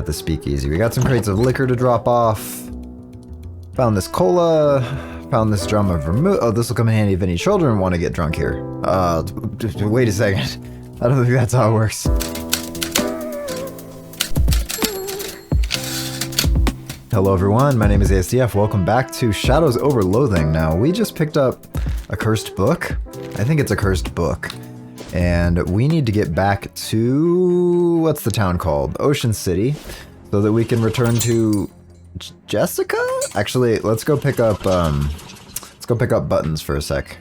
at the speakeasy. We got some crates of liquor to drop off. Found this cola. Found this drum of vermouth. Oh, this will come in handy if any children want to get drunk here. Wait a second. I don't think that's how it works. Hello everyone, my name is ASDF. Welcome back to Shadows over Loathing. Now, we just picked up a cursed book. I think it's a cursed book. And we need to get back to, what's the town called? Ocean City, so that we can return to Jessica? Actually, let's go pick up buttons for a sec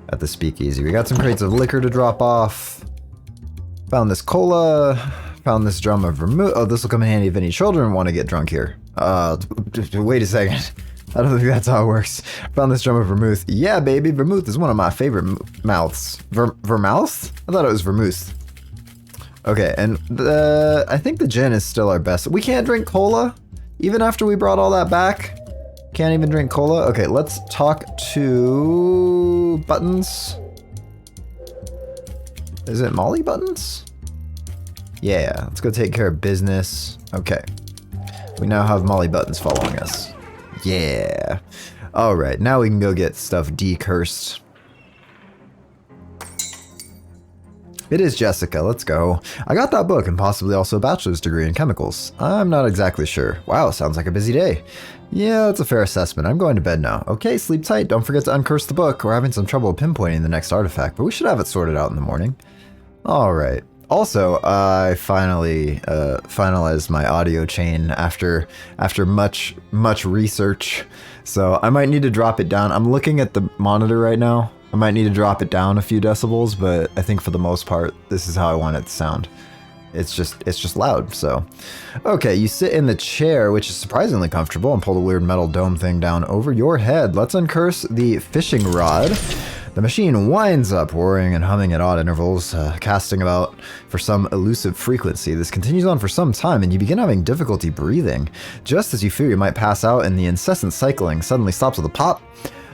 at the speakeasy. We got some crates of liquor to drop off. Found this cola. Found this drum of vermouth. Oh, this will come in handy if any children want to get drunk here. Wait a second. I don't think that's how it works. Found this drum of vermouth. Yeah, baby, vermouth is one of my favorite mouths. Vermouth? I thought it was vermouth. Okay, and I think the gin is still our best. We can't drink cola? Even after we brought all that back? Can't even drink cola? Okay, let's talk to Buttons. Is it Molly Buttons? Yeah, let's go take care of business. Okay. We now have Molly Buttons following us. Yeah. Alright, now we can go get stuff decursed. It is Jessica, let's go. I got that book and possibly also a bachelor's degree in chemicals. I'm not exactly sure. Wow, sounds like a busy day. Yeah, that's a fair assessment. I'm going to bed now. Okay, sleep tight. Don't forget to uncurse the book. We're having some trouble pinpointing the next artifact, but we should have it sorted out in the morning. Alright. Also, I finally finalized my audio chain after much research, so I might need to drop it down. I'm looking at the monitor right now. I might need to drop it down a few decibels, but I think for the most part, this is how I want it to sound. It's just loud, so. Okay, you sit in the chair, which is surprisingly comfortable, and pull the weird metal dome thing down over your head. Let's uncurse the fishing rod. The machine winds up, whirring and humming at odd intervals, casting about for some elusive frequency. This continues on for some time, and you begin having difficulty breathing. Just as you fear you might pass out, and the incessant cycling suddenly stops with a pop.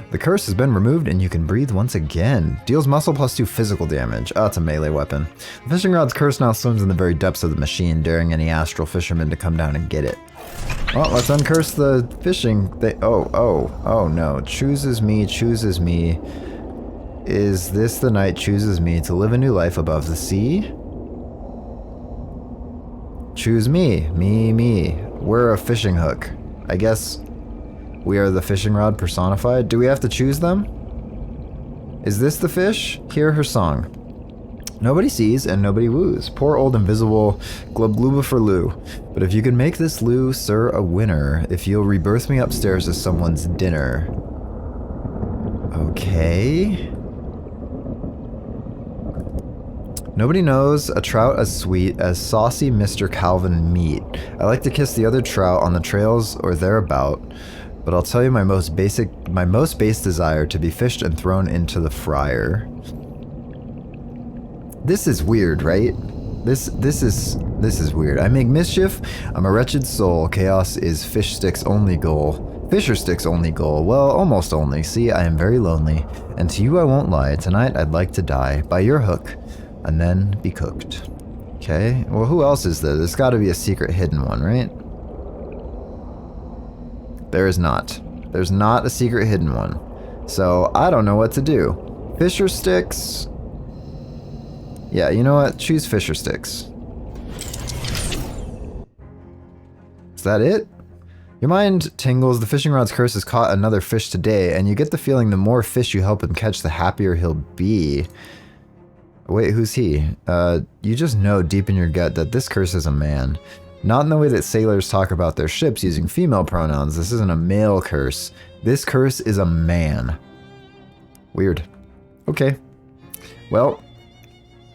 The curse has been removed, and you can breathe once again. Deals muscle +2 physical damage. Oh, it's a melee weapon. The fishing rod's curse now swims in the very depths of the machine, daring any astral fisherman to come down and get it. Well, let's uncurse the fishing thing. Oh no. Chooses me. Is this the night chooses me to live a new life above the sea? Choose me. Me. We're a fishing hook. I guess we are the fishing rod personified. Do we have to choose them? Is this the fish? Hear her song. Nobody sees and nobody woos. Poor old invisible glub for Lou. But if you can make this Lou, sir, a winner, if you'll rebirth me upstairs as someone's dinner. Okay. Nobody knows a trout as sweet as saucy Mr. Calvin meat. I like to kiss the other trout on the trails or thereabout, but I'll tell you my most base desire to be fished and thrown into the fryer. This is weird, right? This is weird. I make mischief. I'm a wretched soul. Chaos is fish sticks' only goal. Fisher sticks' only goal. Well, almost only. See, I am very lonely, and to you I won't lie. Tonight I'd like to die by your hook. And then be cooked. Okay, well, who else is there? There's got to be a secret hidden one, right? There is not. There's not a secret hidden one. So, I don't know what to do. Fisher sticks. Yeah, you know what? Choose fisher sticks. Is that it? Your mind tingles. The fishing rod's curse has caught another fish today, and you get the feeling the more fish you help him catch, the happier he'll be. Wait, who's he? You just know deep in your gut that this curse is a man. Not in the way that sailors talk about their ships using female pronouns. This isn't a male curse. This curse is a man. Weird. Okay. Well,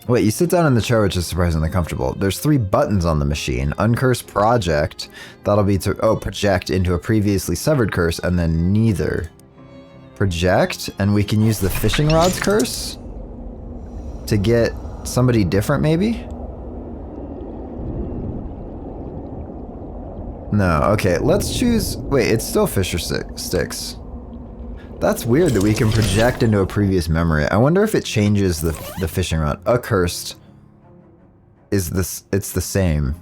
wait, you sit down in the chair, which is surprisingly comfortable. There's 3 buttons on the machine. Uncurse project. That'll be to, project into a previously severed curse, and then neither. Project, and we can use the fishing rod's curse? To get somebody different, maybe? No, okay, let's choose... Wait, it's still fisher sticks. That's weird that we can project into a previous memory. I wonder if it changes the fishing rod. Accursed is this... It's the same.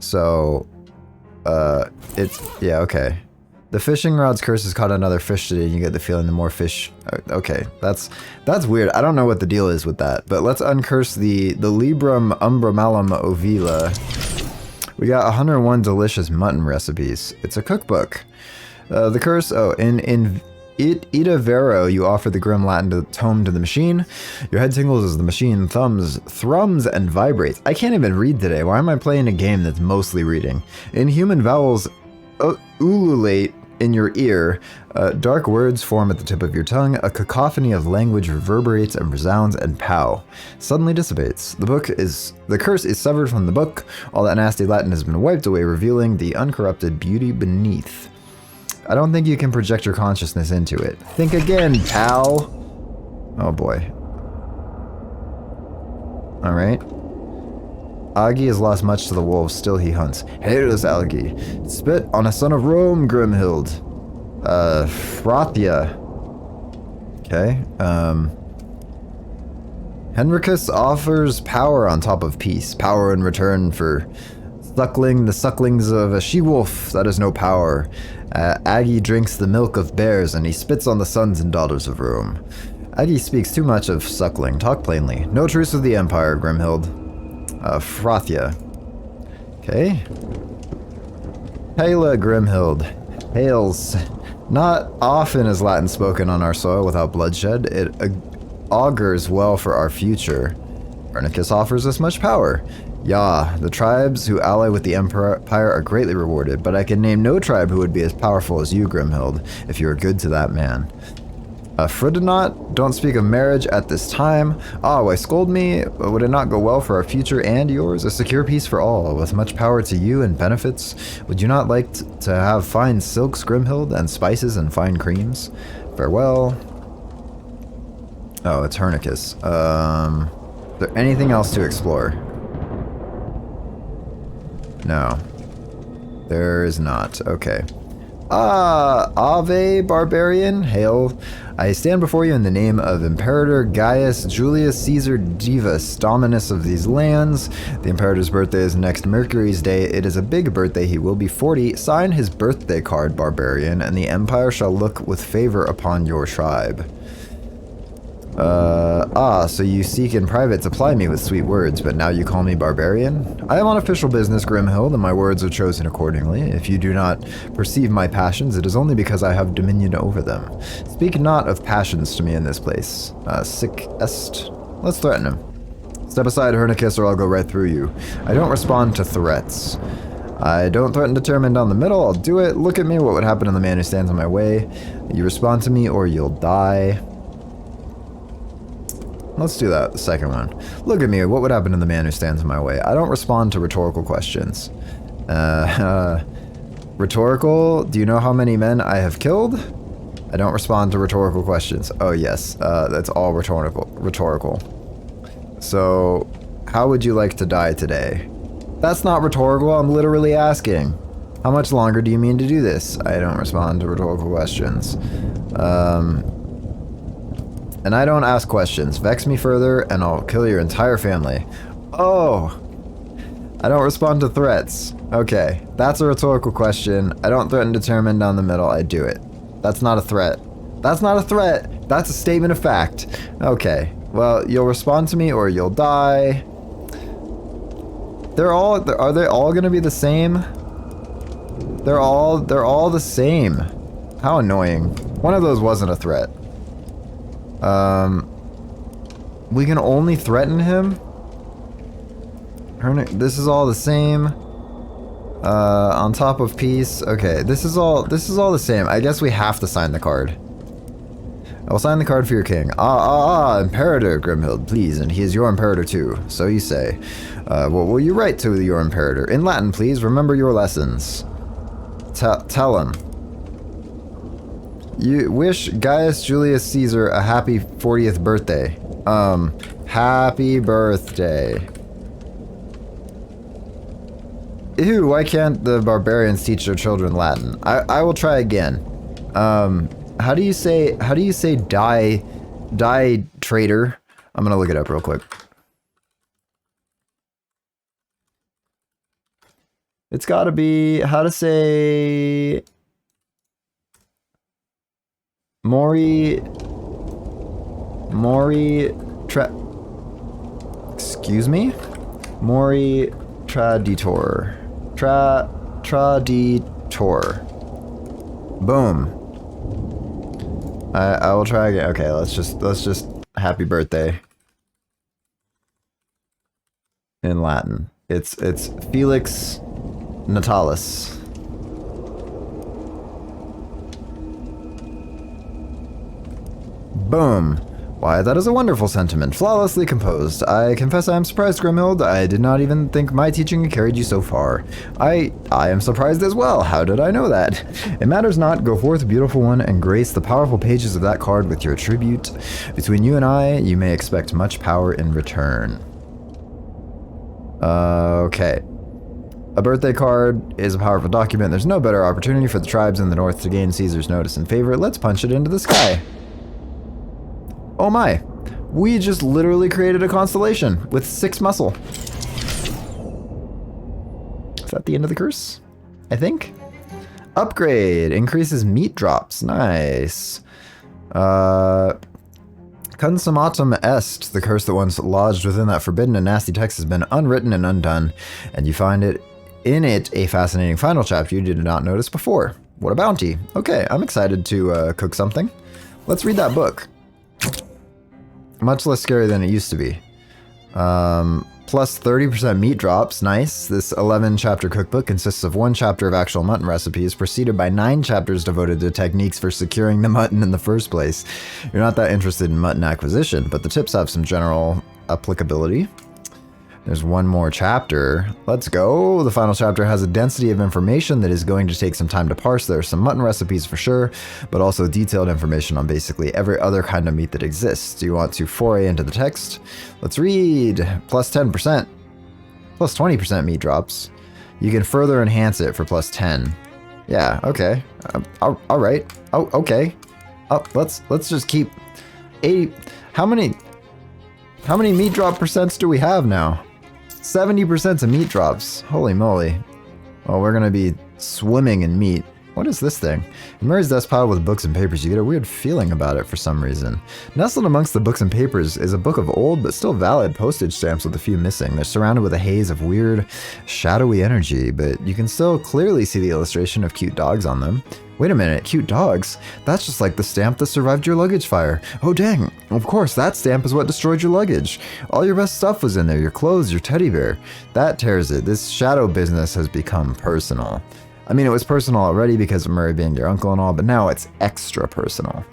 So, it's, yeah, okay. The fishing rod's curse has caught another fish today, and you get the feeling the more fish... Okay, that's weird. I don't know what the deal is with that, but let's uncurse the Librum Umbramalum Ovila. We got 101 delicious mutton recipes. It's a cookbook. The curse, in Ida Vero, you offer the grim Latin tome to the machine. Your head tingles as the machine thrums and vibrates. I can't even read today. Why am I playing a game that's mostly reading? Inhuman vowels ululate in your ear. Dark words form at the tip of your tongue. A cacophony of language reverberates and resounds, and pow, suddenly dissipates. The curse is severed from the book. All that nasty Latin has been wiped away, revealing the uncorrupted beauty beneath. I don't think you can project your consciousness into it. Think again, pal. Oh boy. Alright. Agi has lost much to the wolves, still he hunts. Hailus Algi. Spit on a son of Rome, Grimhild. Frothia. Okay. Henricus offers power on top of peace. Power in return for suckling the sucklings of a she-wolf. That is no power. Agi drinks the milk of bears, and he spits on the sons and daughters of Rome. Agi speaks too much of suckling. Talk plainly. No truce with the Empire, Grimhild. Frothia. Okay. Haila Grimhild. Hails. Not often is Latin spoken on our soil without bloodshed. It augurs well for our future. Pernicus offers us much power. Yeah, the tribes who ally with the Empire are greatly rewarded, but I can name no tribe who would be as powerful as you, Grimhild, if you are good to that man. Fridinot, don't speak of marriage at this time. Ah, why scold me? Would it not go well for our future and yours? A secure peace for all, with much power to you and benefits. Would you not like to have fine silks, Grimhild, and spices and fine creams? Farewell. Oh, it's Hernicus. Is there anything else to explore? No. There is not. Okay. Ave, barbarian, hail. I stand before you in the name of Imperator Gaius Julius Caesar Divus, dominus of these lands. The Imperator's birthday is next Mercury's day. It is a big birthday. He will be 40. Sign his birthday card, barbarian, and the Empire shall look with favor upon your tribe. So you seek in private to ply me with sweet words, but now you call me barbarian? I am on official business, Grimhild, and my words are chosen accordingly. If you do not perceive my passions, it is only because I have dominion over them. Speak not of passions to me in this place. Sic est. Let's threaten him. Step aside, Hernicus, or I'll go right through you. I don't respond to threats. I don't threaten to tear men down the middle. I'll do it. Look at me. What would happen to the man who stands in my way? You respond to me, or you'll die. Let's do that, the second one. Look at me, what would happen to the man who stands in my way? I don't respond to rhetorical questions. Rhetorical, do you know how many men I have killed? I don't respond to rhetorical questions. Oh yes, that's all rhetorical. So, how would you like to die today? That's not rhetorical, I'm literally asking. How much longer do you mean to do this? I don't respond to rhetorical questions. And I don't ask questions. Vex me further, and I'll kill your entire family. Oh! I don't respond to threats. Okay, that's a rhetorical question. I don't threaten to tear men down the middle. I do it. That's not a threat. That's not a threat! That's a statement of fact. Okay, well, you'll respond to me or you'll die. Are they all gonna be the same? They're all the same. How annoying. One of those wasn't a threat. We can only threaten him? This is all the same. On top of peace. Okay, this is all the same. I guess we have to sign the card. I will sign the card for your king. Imperator Grimhild, please, and he is your imperator too. So you say. What will you write to your imperator? In Latin, please. Remember your lessons. Tell him. You wish Gaius Julius Caesar a happy 40th birthday. Happy birthday. Ew, why can't the barbarians teach their children Latin? I will try again. How do you say die traitor? I'm gonna look it up real quick. It's gotta be how to say Mori excuse me? Mori Traditor. Traditor. Boom. I will try again. Okay, let's just happy birthday in Latin. It's Felix Natalis. Boom. Why, that is a wonderful sentiment, flawlessly composed. I confess I am surprised, Grimhild. I did not even think my teaching had carried you so far. I am surprised as well. How did I know that? It matters not. Go forth, beautiful one, and grace the powerful pages of that card with your tribute. Between you and I, you may expect much power in return. Okay. A birthday card is a powerful document. There's no better opportunity for the tribes in the north to gain Caesar's notice and favor. Let's punch it into the sky. Oh my, we just literally created a constellation with 6 muscle. Is that the end of the curse? I think. Upgrade, increases meat drops, nice. Consummatum est, the curse that once lodged within that forbidden and nasty text has been unwritten and undone, and you find it in it a fascinating final chapter you did not notice before. What a bounty. Okay, I'm excited to cook something. Let's read that book. Much less scary than it used to be. Plus 30% meat drops, nice. This 11 chapter cookbook consists of 1 chapter of actual mutton recipes, preceded by 9 chapters devoted to techniques for securing the mutton in the first place. You're not that interested in mutton acquisition, but the tips have some general applicability. There's 1 more chapter. Let's go. The final chapter has a density of information that is going to take some time to parse. There are some mutton recipes for sure, but also detailed information on basically every other kind of meat that exists. Do you want to foray into the text? Let's read. Plus 10%. Plus 20% meat drops. You can further enhance it for plus 10. Yeah, okay. All right. Oh, okay. Oh, let's just keep 80. How many meat drop percents do we have now? 70% of meat drops. Holy moly. Well, we're gonna be swimming in meat. What is this thing? In Murray's desk pile with books and papers, you get a weird feeling about it for some reason. Nestled amongst the books and papers is a book of old but still valid postage stamps with a few missing. They're surrounded with a haze of weird, shadowy energy, but you can still clearly see the illustration of cute dogs on them. Wait a minute, cute dogs? That's just like the stamp that survived your luggage fire. Oh dang, of course, that stamp is what destroyed your luggage. All your best stuff was in there, your clothes, your teddy bear. That tears it. This shadow business has become personal. I mean, it was personal already because of Murray being your uncle and all, but now it's extra personal.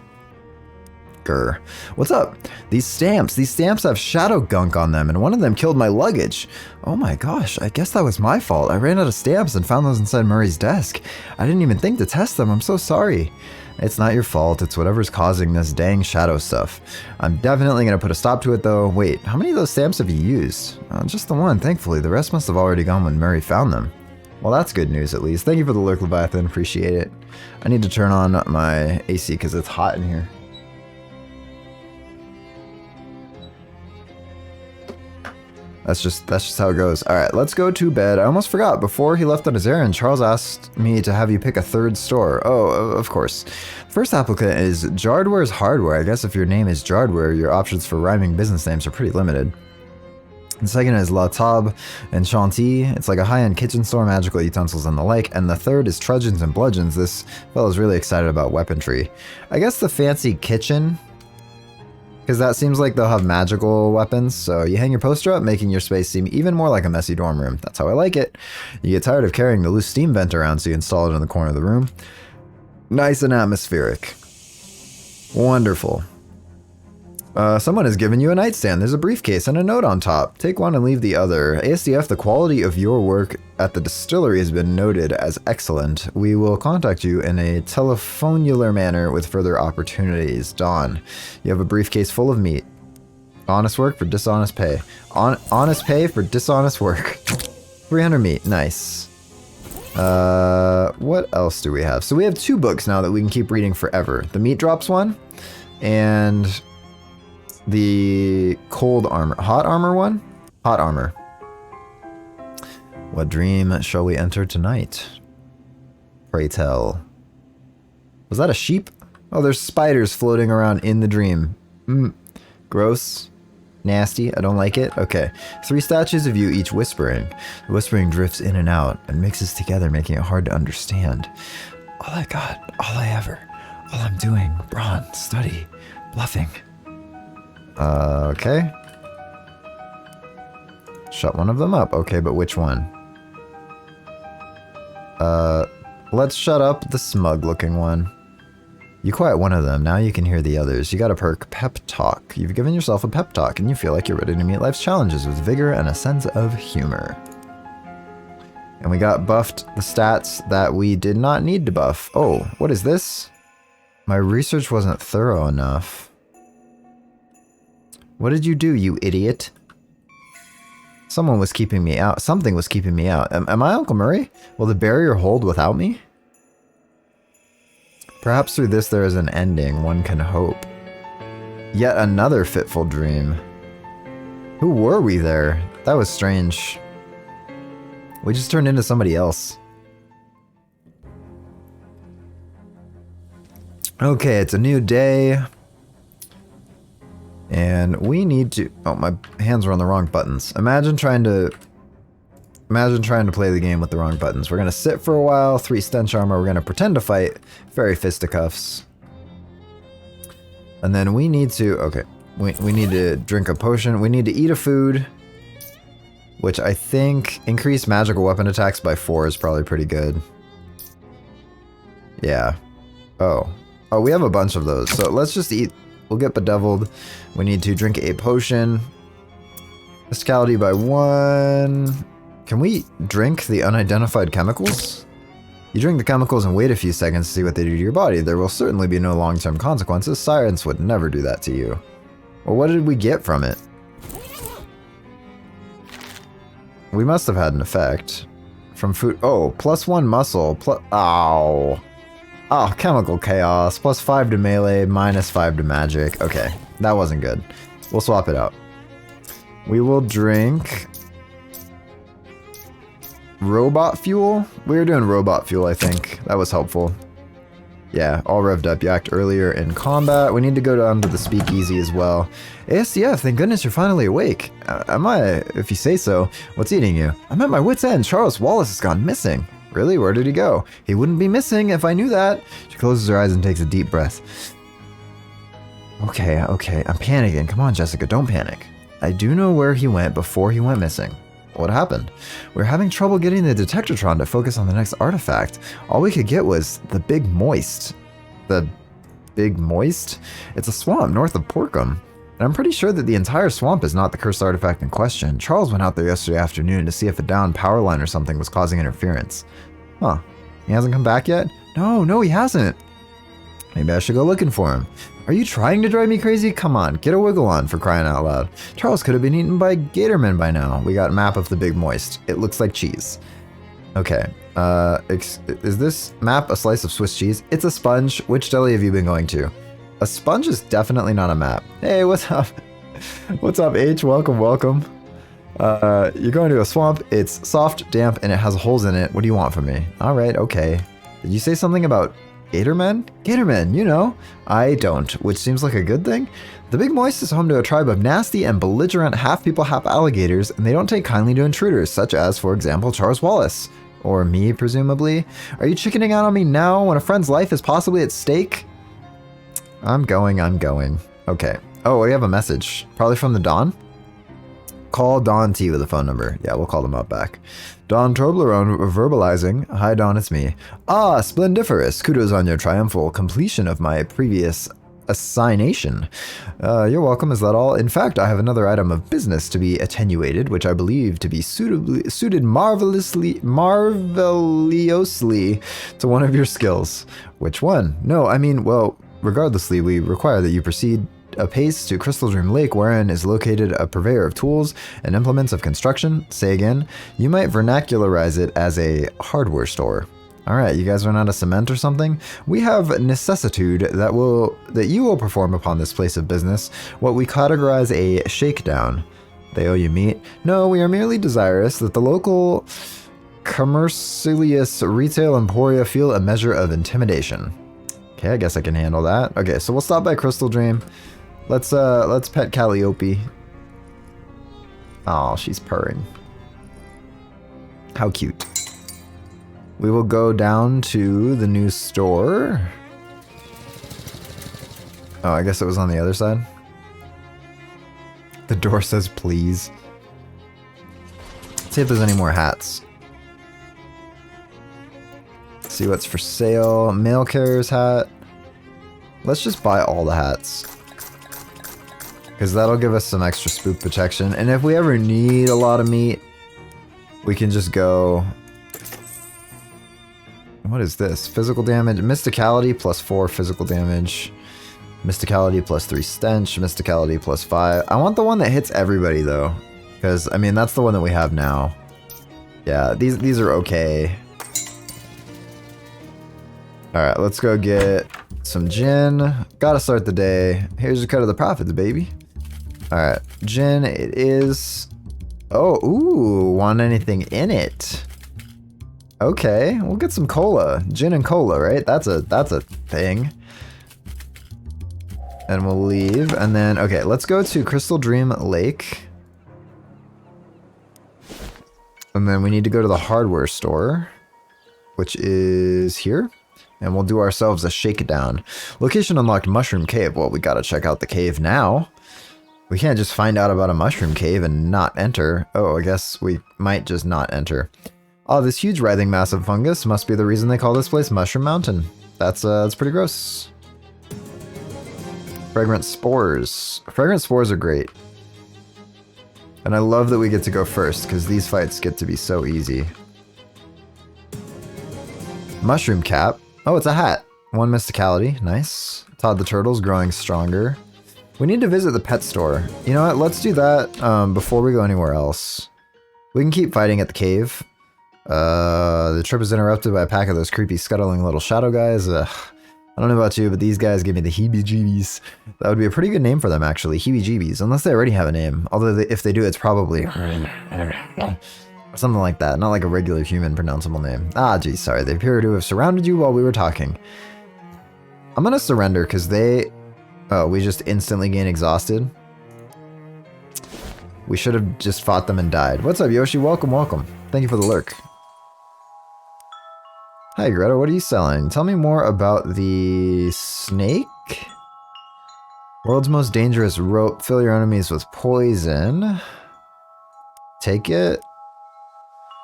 Grr. What's up? These stamps have shadow gunk on them, and one of them killed my luggage. Oh my gosh, I guess that was my fault. I ran out of stamps and found those inside Murray's desk. I didn't even think to test them. I'm so sorry. It's not your fault. It's whatever's causing this dang shadow stuff. I'm definitely going to put a stop to it, though. Wait, how many of those stamps have you used? Just the one, thankfully. The rest must have already gone when Murray found them. Well, that's good news, at least. Thank you for the lurk, Leviathan. Appreciate it. I need to turn on my AC because it's hot in here. That's just how it goes. All right, let's go to bed. I almost forgot. Before he left on his errand, Charles asked me to have you pick a 3rd store. Oh, of course. First applicant is Jardware's Hardware. I guess if your name is Jardware, your options for rhyming business names are pretty limited. The second is La Table and Chantilly. It's like a high-end kitchen store, magical utensils and the like. And the third is Trudgeons and Bludgeons. This fellow's really excited about weaponry. I guess the fancy kitchen, because that seems like they'll have magical weapons. So you hang your poster up, making your space seem even more like a messy dorm room. That's how I like it. You get tired of carrying the loose steam vent around, so you install it in the corner of the room. Nice and atmospheric. Wonderful. Someone has given you a nightstand. There's a briefcase and a note on top. Take one and leave the other. ASDF, the quality of your work at the distillery has been noted as excellent. We will contact you in a telephonular manner with further opportunities. Dawn, you have a briefcase full of meat. Honest work for dishonest pay. Honest pay for dishonest work. 300 meat. Nice. What else do we have? So we have 2 books now that we can keep reading forever. The meat drops one and the hot armor one. What dream shall we enter tonight? Pray tell. Was that a sheep? Oh, there's spiders floating around in the dream. Gross. Nasty. I don't like it. Okay. 3 statues of you, each whispering. The whispering drifts in and out and mixes together, making it hard to understand. All I got. All I ever. All I'm doing. Brawn. Study. Bluffing. Okay. Shut one of them up. Okay, but which one? Let's shut up the smug-looking one. You quiet one of them, now you can hear the others. You got a perk, pep talk. You've given yourself a pep talk, and you feel like you're ready to meet life's challenges with vigor and a sense of humor. And we got buffed the stats that we did not need to buff. Oh, what is this? My research wasn't thorough enough. What did you do, you idiot? Someone was keeping me out. Something was keeping me out. Am I Uncle Murray? Will the barrier hold without me? Perhaps through this there is an ending, one can hope. Yet another fitful dream. Who were we there? That was strange. We just turned into somebody else. Okay, it's a new day. And we need to... Oh, my hands are on the wrong buttons. Imagine trying to play the game with the wrong buttons. We're going to sit for a while, 3 stench armor, we're going to pretend to fight, fairy fisticuffs. And then we need to... Okay, we need to drink a potion. We need to eat a food, which I think increase magical weapon attacks by 4 is probably pretty good. Yeah. Oh, we have a bunch of those. So let's just eat... We'll get bedeviled. We need to drink a potion. Physicality by 1. Can we drink the unidentified chemicals? You drink the chemicals and wait a few seconds to see what they do to your body. There will certainly be no long-term consequences. Sirens would never do that to you. Well, what did we get from it? We must have had an effect. From food... Oh, +1 muscle. Ow. Oh, chemical chaos. +5 to melee, -5 to magic. Okay, that wasn't good. We'll swap it out. We will drink... robot fuel? We were doing robot fuel, I think. That was helpful. Yeah, all revved up. You act earlier in combat. We need to go down to the speakeasy as well. ASDF, thank goodness you're finally awake. Am I, if you say so. What's eating you? I'm at my wit's end. Charles Wallace has gone missing. Really? Where did he go? He wouldn't be missing if I knew that. She closes her eyes and takes a deep breath. Okay. I'm panicking. Come on, Jessica, don't panic. I do know where he went before he went missing. What happened? We're having trouble getting the Detectortron to focus on the next artifact. All we could get was the Big Moist. The Big Moist? It's a swamp north of Porkham. And I'm pretty sure that the entire swamp is not the cursed artifact in question. Charles went out there yesterday afternoon to see if a downed power line or something was causing interference. Huh. He hasn't come back yet? No, he hasn't. Maybe I should go looking for him. Are you trying to drive me crazy? Come on, get a wiggle on, for crying out loud. Charles could have been eaten by Gatormen by now. We got a map of the Big Moist. It looks like cheese. Okay. Is this map a slice of Swiss cheese? It's a sponge. Which deli have you been going to? A sponge is definitely not a map. Hey, what's up? What's up, H? Welcome. You're going to a swamp. It's soft, damp, and it has holes in it. What do you want from me? All right, okay. Did you say something about Gatormen? Gatormen, you know. I don't, which seems like a good thing. The Big Moist is home to a tribe of nasty and belligerent half-people, half-alligators, and they don't take kindly to intruders, such as, for example, Charles Wallace. Or me, presumably. Are you chickening out on me now when a friend's life is possibly at stake? I'm going. Okay. Oh, we have a message. Probably from the Dawn? Call Dawn T with a phone number. Yeah, we'll call them up back. Dawn Toblerone verbalizing. Hi, Dawn, it's me. Ah, splendiferous. Kudos on your triumphal completion of my previous assignation. You're welcome. Is that all? In fact, I have another item of business to be attenuated, which I believe to be suited marvelously to one of your skills. Which one? No, I mean, well, regardlessly, we require that you proceed apace to Crystal Dream Lake, wherein is located a purveyor of tools and implements of construction. Say again. You might vernacularize it as a hardware store. All right, you guys run out of cement or something? We have necessitude that you will perform upon this place of business, what we categorize a shakedown. They owe you meat? No, we are merely desirous that the local Commercilious Retail Emporia feel a measure of intimidation. Okay, I guess I can handle that. Okay, so we'll stop by Crystal Dream. Let's pet Calliope. Oh, she's purring. How cute. We will go down to the new store. Oh, I guess it was on the other side. The door says please. Let's see if there's any more hats. See what's for sale. Mail carrier's hat. Let's just buy all the hats. Because that'll give us some extra spook protection. And if we ever need a lot of meat, we can just go... What is this? Physical damage. Mysticality plus 4 physical damage. Mysticality plus 3 stench. Mysticality plus 5. I want the one that hits everybody though. Because, I mean, that's the one that we have now. Yeah, these are okay. Alright, let's go get some gin. Gotta start the day. Here's your cut of the profits, baby. Alright, gin it is. Oh, ooh, want anything in it? Okay, we'll get some cola. Gin and cola, right? That's a thing. And we'll leave. And then, okay, let's go to Crystal Dream Lake. And then we need to go to the hardware store, which is here. And we'll do ourselves a shakedown. Location unlocked Mushroom Cave. Well, we gotta check out the cave now. We can't just find out about a mushroom cave and not enter. Oh, I guess we might just not enter. Oh, this huge writhing mass of fungus must be the reason they call this place Mushroom Mountain. That's pretty gross. Fragrant spores. Fragrant spores are great. And I love that we get to go first, because these fights get to be so easy. Mushroom cap. Oh, it's a hat. 1 mysticality. Nice. Todd the Turtle's growing stronger. We need to visit the pet store. You know what? Let's do that before we go anywhere else. We can keep fighting at the cave. The trip is interrupted by a pack of those creepy scuttling little shadow guys. I don't know about you, but these guys give me the heebie-jeebies. That would be a pretty good name for them, actually. Heebie-jeebies. Unless they already have a name. Although if they do, it's probably... something like that. Not like a regular human pronounceable name. Ah, geez, sorry. They appear to have surrounded you while we were talking. I'm gonna surrender, because they... Oh, we just instantly gain exhausted. We should have just fought them and died. What's up, Yoshi? Welcome, welcome. Thank you for the lurk. Hi, Greta. What are you selling? Tell me more about the snake. World's most dangerous rope. Fill your enemies with poison. Take it.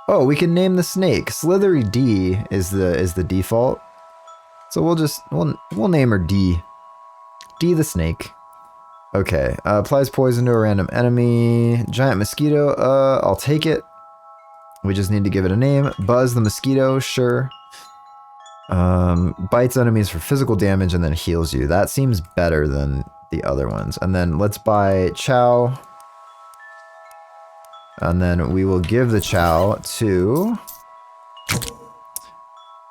Oh, we can name the snake. Slithery D is the default. So we'll name her D. D the snake. Okay. Applies poison to a random enemy. Giant mosquito. I'll take it. We just need to give it a name. Buzz the mosquito. Sure. Bites enemies for physical damage and then heals you. That seems better than the other ones. And then let's buy Chow. And then we will give the Chow to...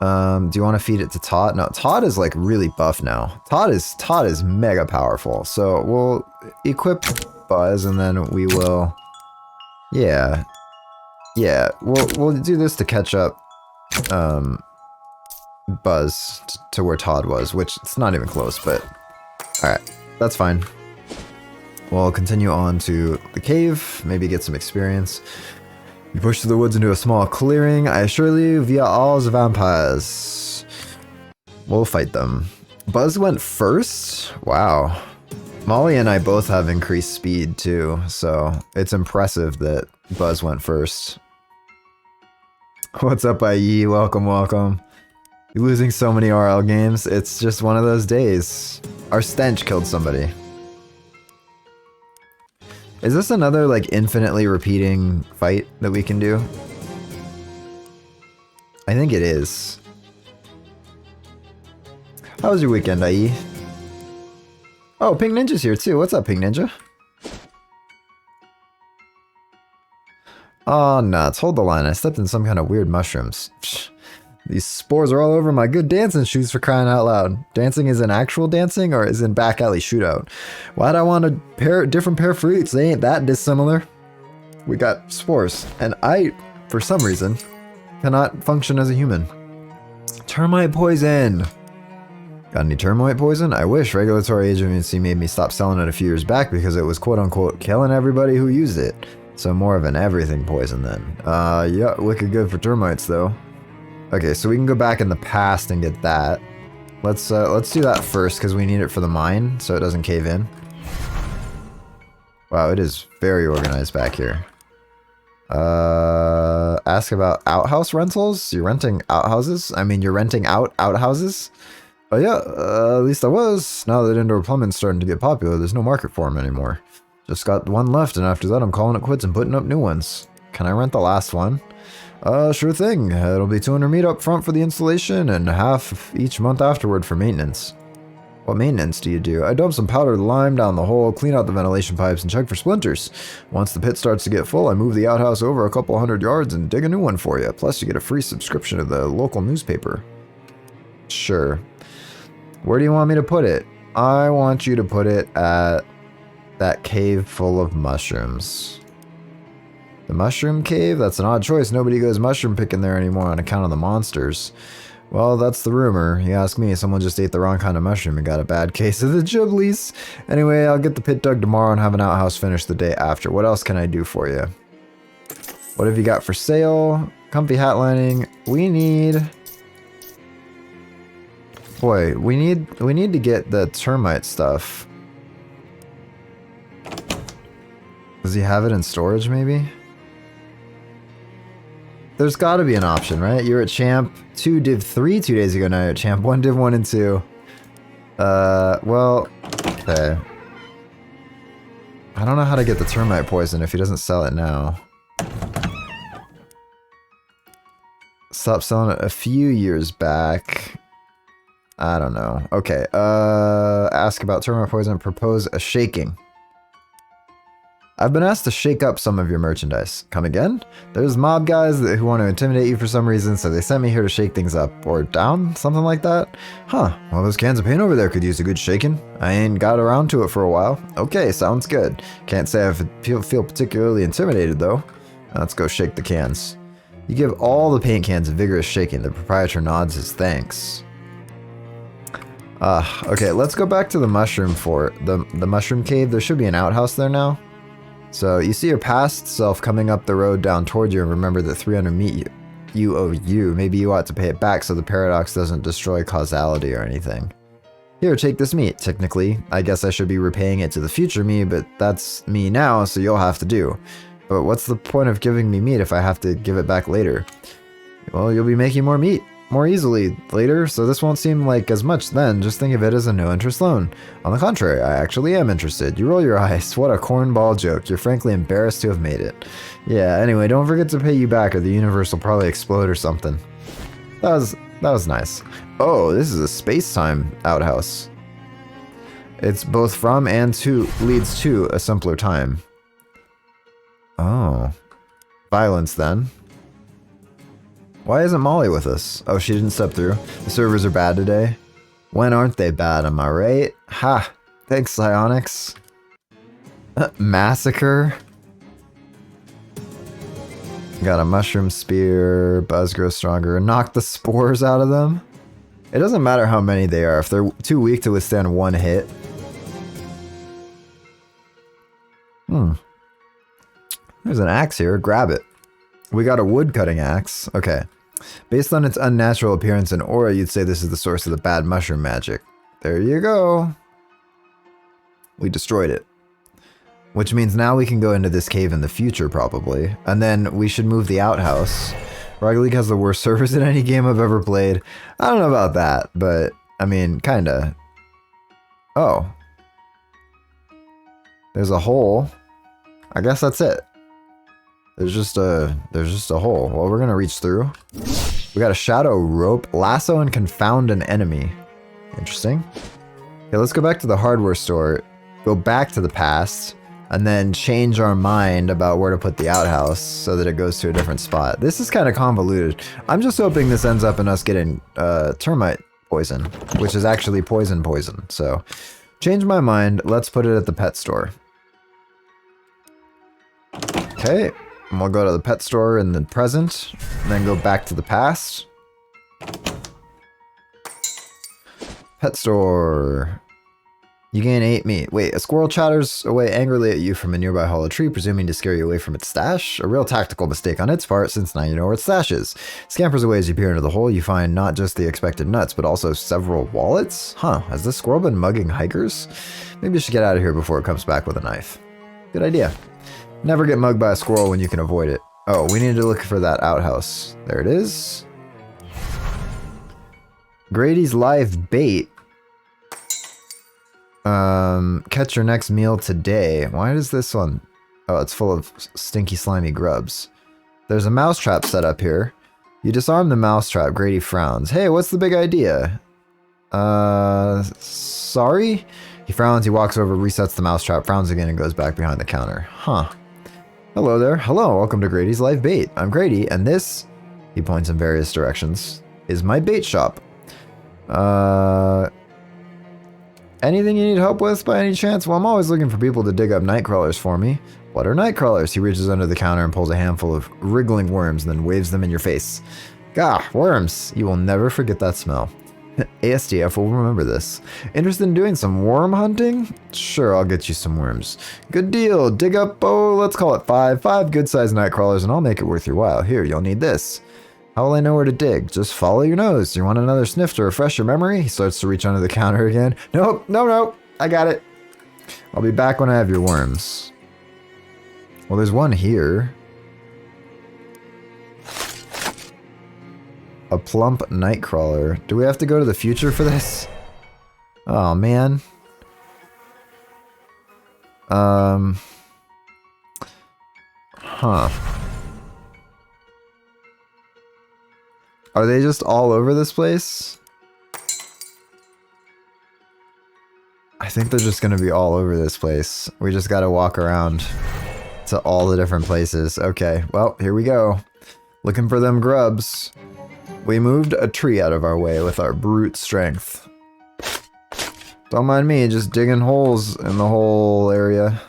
do you want to feed it to Todd? No, Todd is like really buff now. Todd is mega powerful. So we'll equip Buzz and then we will... Yeah. Yeah, we'll do this to catch up Buzz to where Todd was, which it's not even close, but alright, that's fine. We'll continue on to the cave, maybe get some experience. You push through the woods into a small clearing. I assure you, via all the vampires. We'll fight them. Buzz went first? Wow. Molly and I both have increased speed too, so it's impressive that Buzz went first. What's up, IE? Welcome, welcome. You're losing so many RL games. It's just one of those days. Our stench killed somebody. Is this another, like, infinitely repeating fight that we can do? I think it is. How was your weekend, IE? Oh, Pink Ninja's here too. What's up, Pink Ninja? Oh, nuts. Hold the line. I stepped in some kind of weird mushrooms. Psh, these spores are all over my good dancing shoes, for crying out loud. Dancing is in actual dancing or is in back alley shootout? Why'd I want a different pair of fruits? They ain't that dissimilar. We got spores. And I, for some reason, cannot function as a human. Termite poison! Got any termite poison? I wish regulatory agency made me stop selling it a few years back because it was quote-unquote killing everybody who used it. So more of an everything poison then. Yeah, wicked good for termites though. Okay, so we can go back in the past and get that. Let's do that first because we need it for the mine so it doesn't cave in. Wow, it is very organized back here. Ask about outhouse rentals? You're renting outhouses? I mean, you're renting out outhouses? Oh yeah, at least I was. Now that indoor plumbing's starting to get popular, there's no market for them anymore. Just got one left, and after that I'm calling it quits and putting up new ones. Can I rent the last one? Sure thing. It'll be 200 meat up front for the installation, and half each month afterward for maintenance. What maintenance do you do? I dump some powdered lime down the hole, clean out the ventilation pipes, and check for splinters. Once the pit starts to get full, I move the outhouse over a couple hundred yards and dig a new one for you. Plus you get a free subscription to the local newspaper. Sure. Where do you want me to put it? I want you to put it at that cave full of mushrooms. The mushroom cave? That's an odd choice. Nobody goes mushroom picking there anymore on account of the monsters. Well, that's the rumor. You ask me, someone just ate the wrong kind of mushroom and got a bad case of the giblies. Anyway, I'll get the pit dug tomorrow and have an outhouse finished the day after. What else can I do for you? What have you got for sale? Comfy hat lining. We need... Boy, we need to get the termite stuff. Does he have it in storage, maybe? There's got to be an option, right? You were at Champ 2 Div 3 2 days ago. Now you're at Champ 1 Div 1 and 2. Well, okay. I don't know how to get the termite poison if he doesn't sell it now. Stopped selling it a few years back. I don't know. Okay, ask about termite poison, propose a shaking. I've been asked to shake up some of your merchandise. Come again? There's mob guys who want to intimidate you for some reason, so they sent me here to shake things up. Or down? Something like that? Huh. Well, those cans of paint over there could use a good shaking. I ain't got around to it for a while. Okay, sounds good. Can't say I feel particularly intimidated, though. Let's go shake the cans. You give all the paint cans a vigorous shaking. The proprietor nods his thanks. Okay, let's go back to the mushroom fort. The mushroom cave. There should be an outhouse there now. So you see your past self coming up the road down toward you and remember that 300 meat you owe you. Maybe you ought to pay it back so the paradox doesn't destroy causality or anything. Here, take this meat. Technically, I guess I should be repaying it to the future me, but that's me now, so you'll have to do. But what's the point of giving me meat if I have to give it back later? Well, you'll be making more meat more easily later, so this won't seem like as much then. Just think of it as a no-interest loan. On the contrary, I actually am interested. You roll your eyes. What a cornball joke. You're frankly embarrassed to have made it. Yeah, anyway, don't forget to pay you back or the universe will probably explode or something. That was nice. Oh, this is a space-time outhouse. It's both from and to leads to a simpler time. Oh. Violence then. Why isn't Molly with us? Oh, she didn't step through. The servers are bad today. When aren't they bad, am I right? Ha! Thanks, Psionics. Massacre. Got a mushroom spear. Buzz grows stronger. Knock the spores out of them. It doesn't matter how many they are. If they're too weak to withstand one hit. There's an axe here. Grab it. We got a wood cutting axe. Okay. Based on its unnatural appearance and aura, you'd say this is the source of the bad mushroom magic. There you go. We destroyed it. Which means now we can go into this cave in the future, probably. And then we should move the outhouse. Rocket League has the worst servers in any game I've ever played. I don't know about that, but, I mean, kinda. Oh. There's a hole. I guess that's it. There's just a hole. Well, we're gonna reach through. We got a shadow rope, lasso, and confound an enemy. Interesting. Okay, let's go back to the hardware store, go back to the past, and then change our mind about where to put the outhouse so that it goes to a different spot. This is kind of convoluted. I'm just hoping this ends up in us getting termite poison, which is actually poison. So, change my mind. Let's put it at the pet store. Okay. And we'll go to the pet store in the present, and then go back to the past. Pet store. You gain 8 meat. Wait, a squirrel chatters away angrily at you from a nearby hollow tree, presuming to scare you away from its stash. A real tactical mistake on its part, since now you know where its stash is. Scampers away as you peer into the hole. You find not just the expected nuts, but also several wallets. Huh, has this squirrel been mugging hikers? Maybe you should get out of here before it comes back with a knife. Good idea. Never get mugged by a squirrel when you can avoid it. Oh, we need to look for that outhouse. There it is. Grady's live bait. Catch your next meal today. Why does this one? Oh, it's full of stinky, slimy grubs. There's a mousetrap set up here. You disarm the mousetrap. Grady frowns. Hey, what's the big idea? Sorry? He frowns, he walks over, resets the mousetrap, frowns again, and goes back behind the counter. Huh. Hello there. Hello, welcome to Grady's Live Bait. I'm Grady, and this, he points in various directions, is my bait shop. Anything you need help with by any chance? Well, I'm always looking for people to dig up night crawlers for me. What are night crawlers? He reaches under the counter and pulls a handful of wriggling worms, then waves them in your face. Gah, worms! You will never forget that smell. ASDF will remember this. Interested in doing some worm hunting? Sure, I'll get you some worms. Good deal. Dig up, oh, let's call it 5 good-sized night crawlers, and I'll make it worth your while. Here, you'll need this. How will I know where to dig? Just follow your nose. You want another sniff to refresh your memory? He starts to reach under the counter again. Nope, no, I got it. I'll be back when I have your worms. Well, there's one here. A plump nightcrawler. Do we have to go to the future for this? Oh, man. Huh. Are they just all over this place? I think they're just gonna be all over this place. We just gotta walk around to all the different places. Okay, well, here we go. Looking for them grubs. We moved a tree out of our way with our brute strength. Don't mind me, just digging holes in the whole area.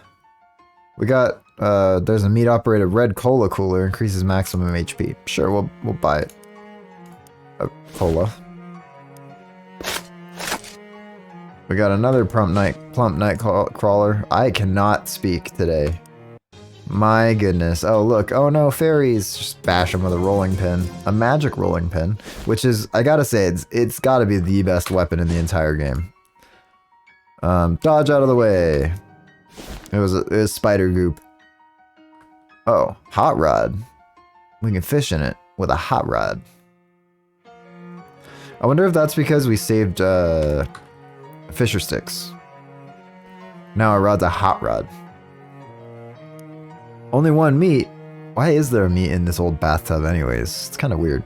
We got, there's a meat-operated red cola cooler, increases maximum HP. Sure, we'll buy it. A cola. We got another plump night crawler. I cannot speak today. My goodness. Oh, look. Oh, no, fairies. Just bash them with a rolling pin. A magic rolling pin, which is, I gotta say, it's gotta be the best weapon in the entire game. Dodge out of the way. It was spider goop. Oh, hot rod. We can fish in it with a hot rod. I wonder if that's because we saved fisher sticks. Now our rod's a hot rod. Only one meat? Why is there a meat in this old bathtub anyways? It's kind of weird.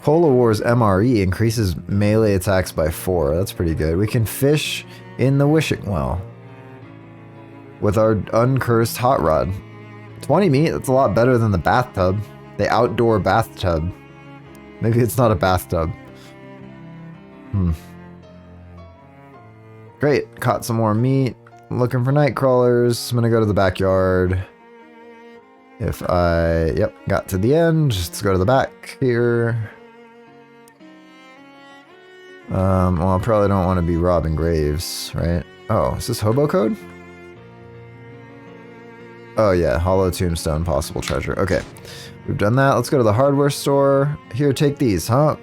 Cola Wars MRE increases melee attacks by 4. That's pretty good. We can fish in the wishing well with our uncursed hot rod. 20 meat? That's a lot better than the bathtub. The outdoor bathtub. Maybe it's not a bathtub. Great. Caught some more meat. Looking for night crawlers. I'm gonna go to the backyard. Yep, got to the end. Just go to the back here. Well, I probably don't want to be robbing graves, right? Oh, is this hobo code? Oh yeah, hollow tombstone, possible treasure. Okay, we've done that. Let's go to the hardware store. Here, take these, huh?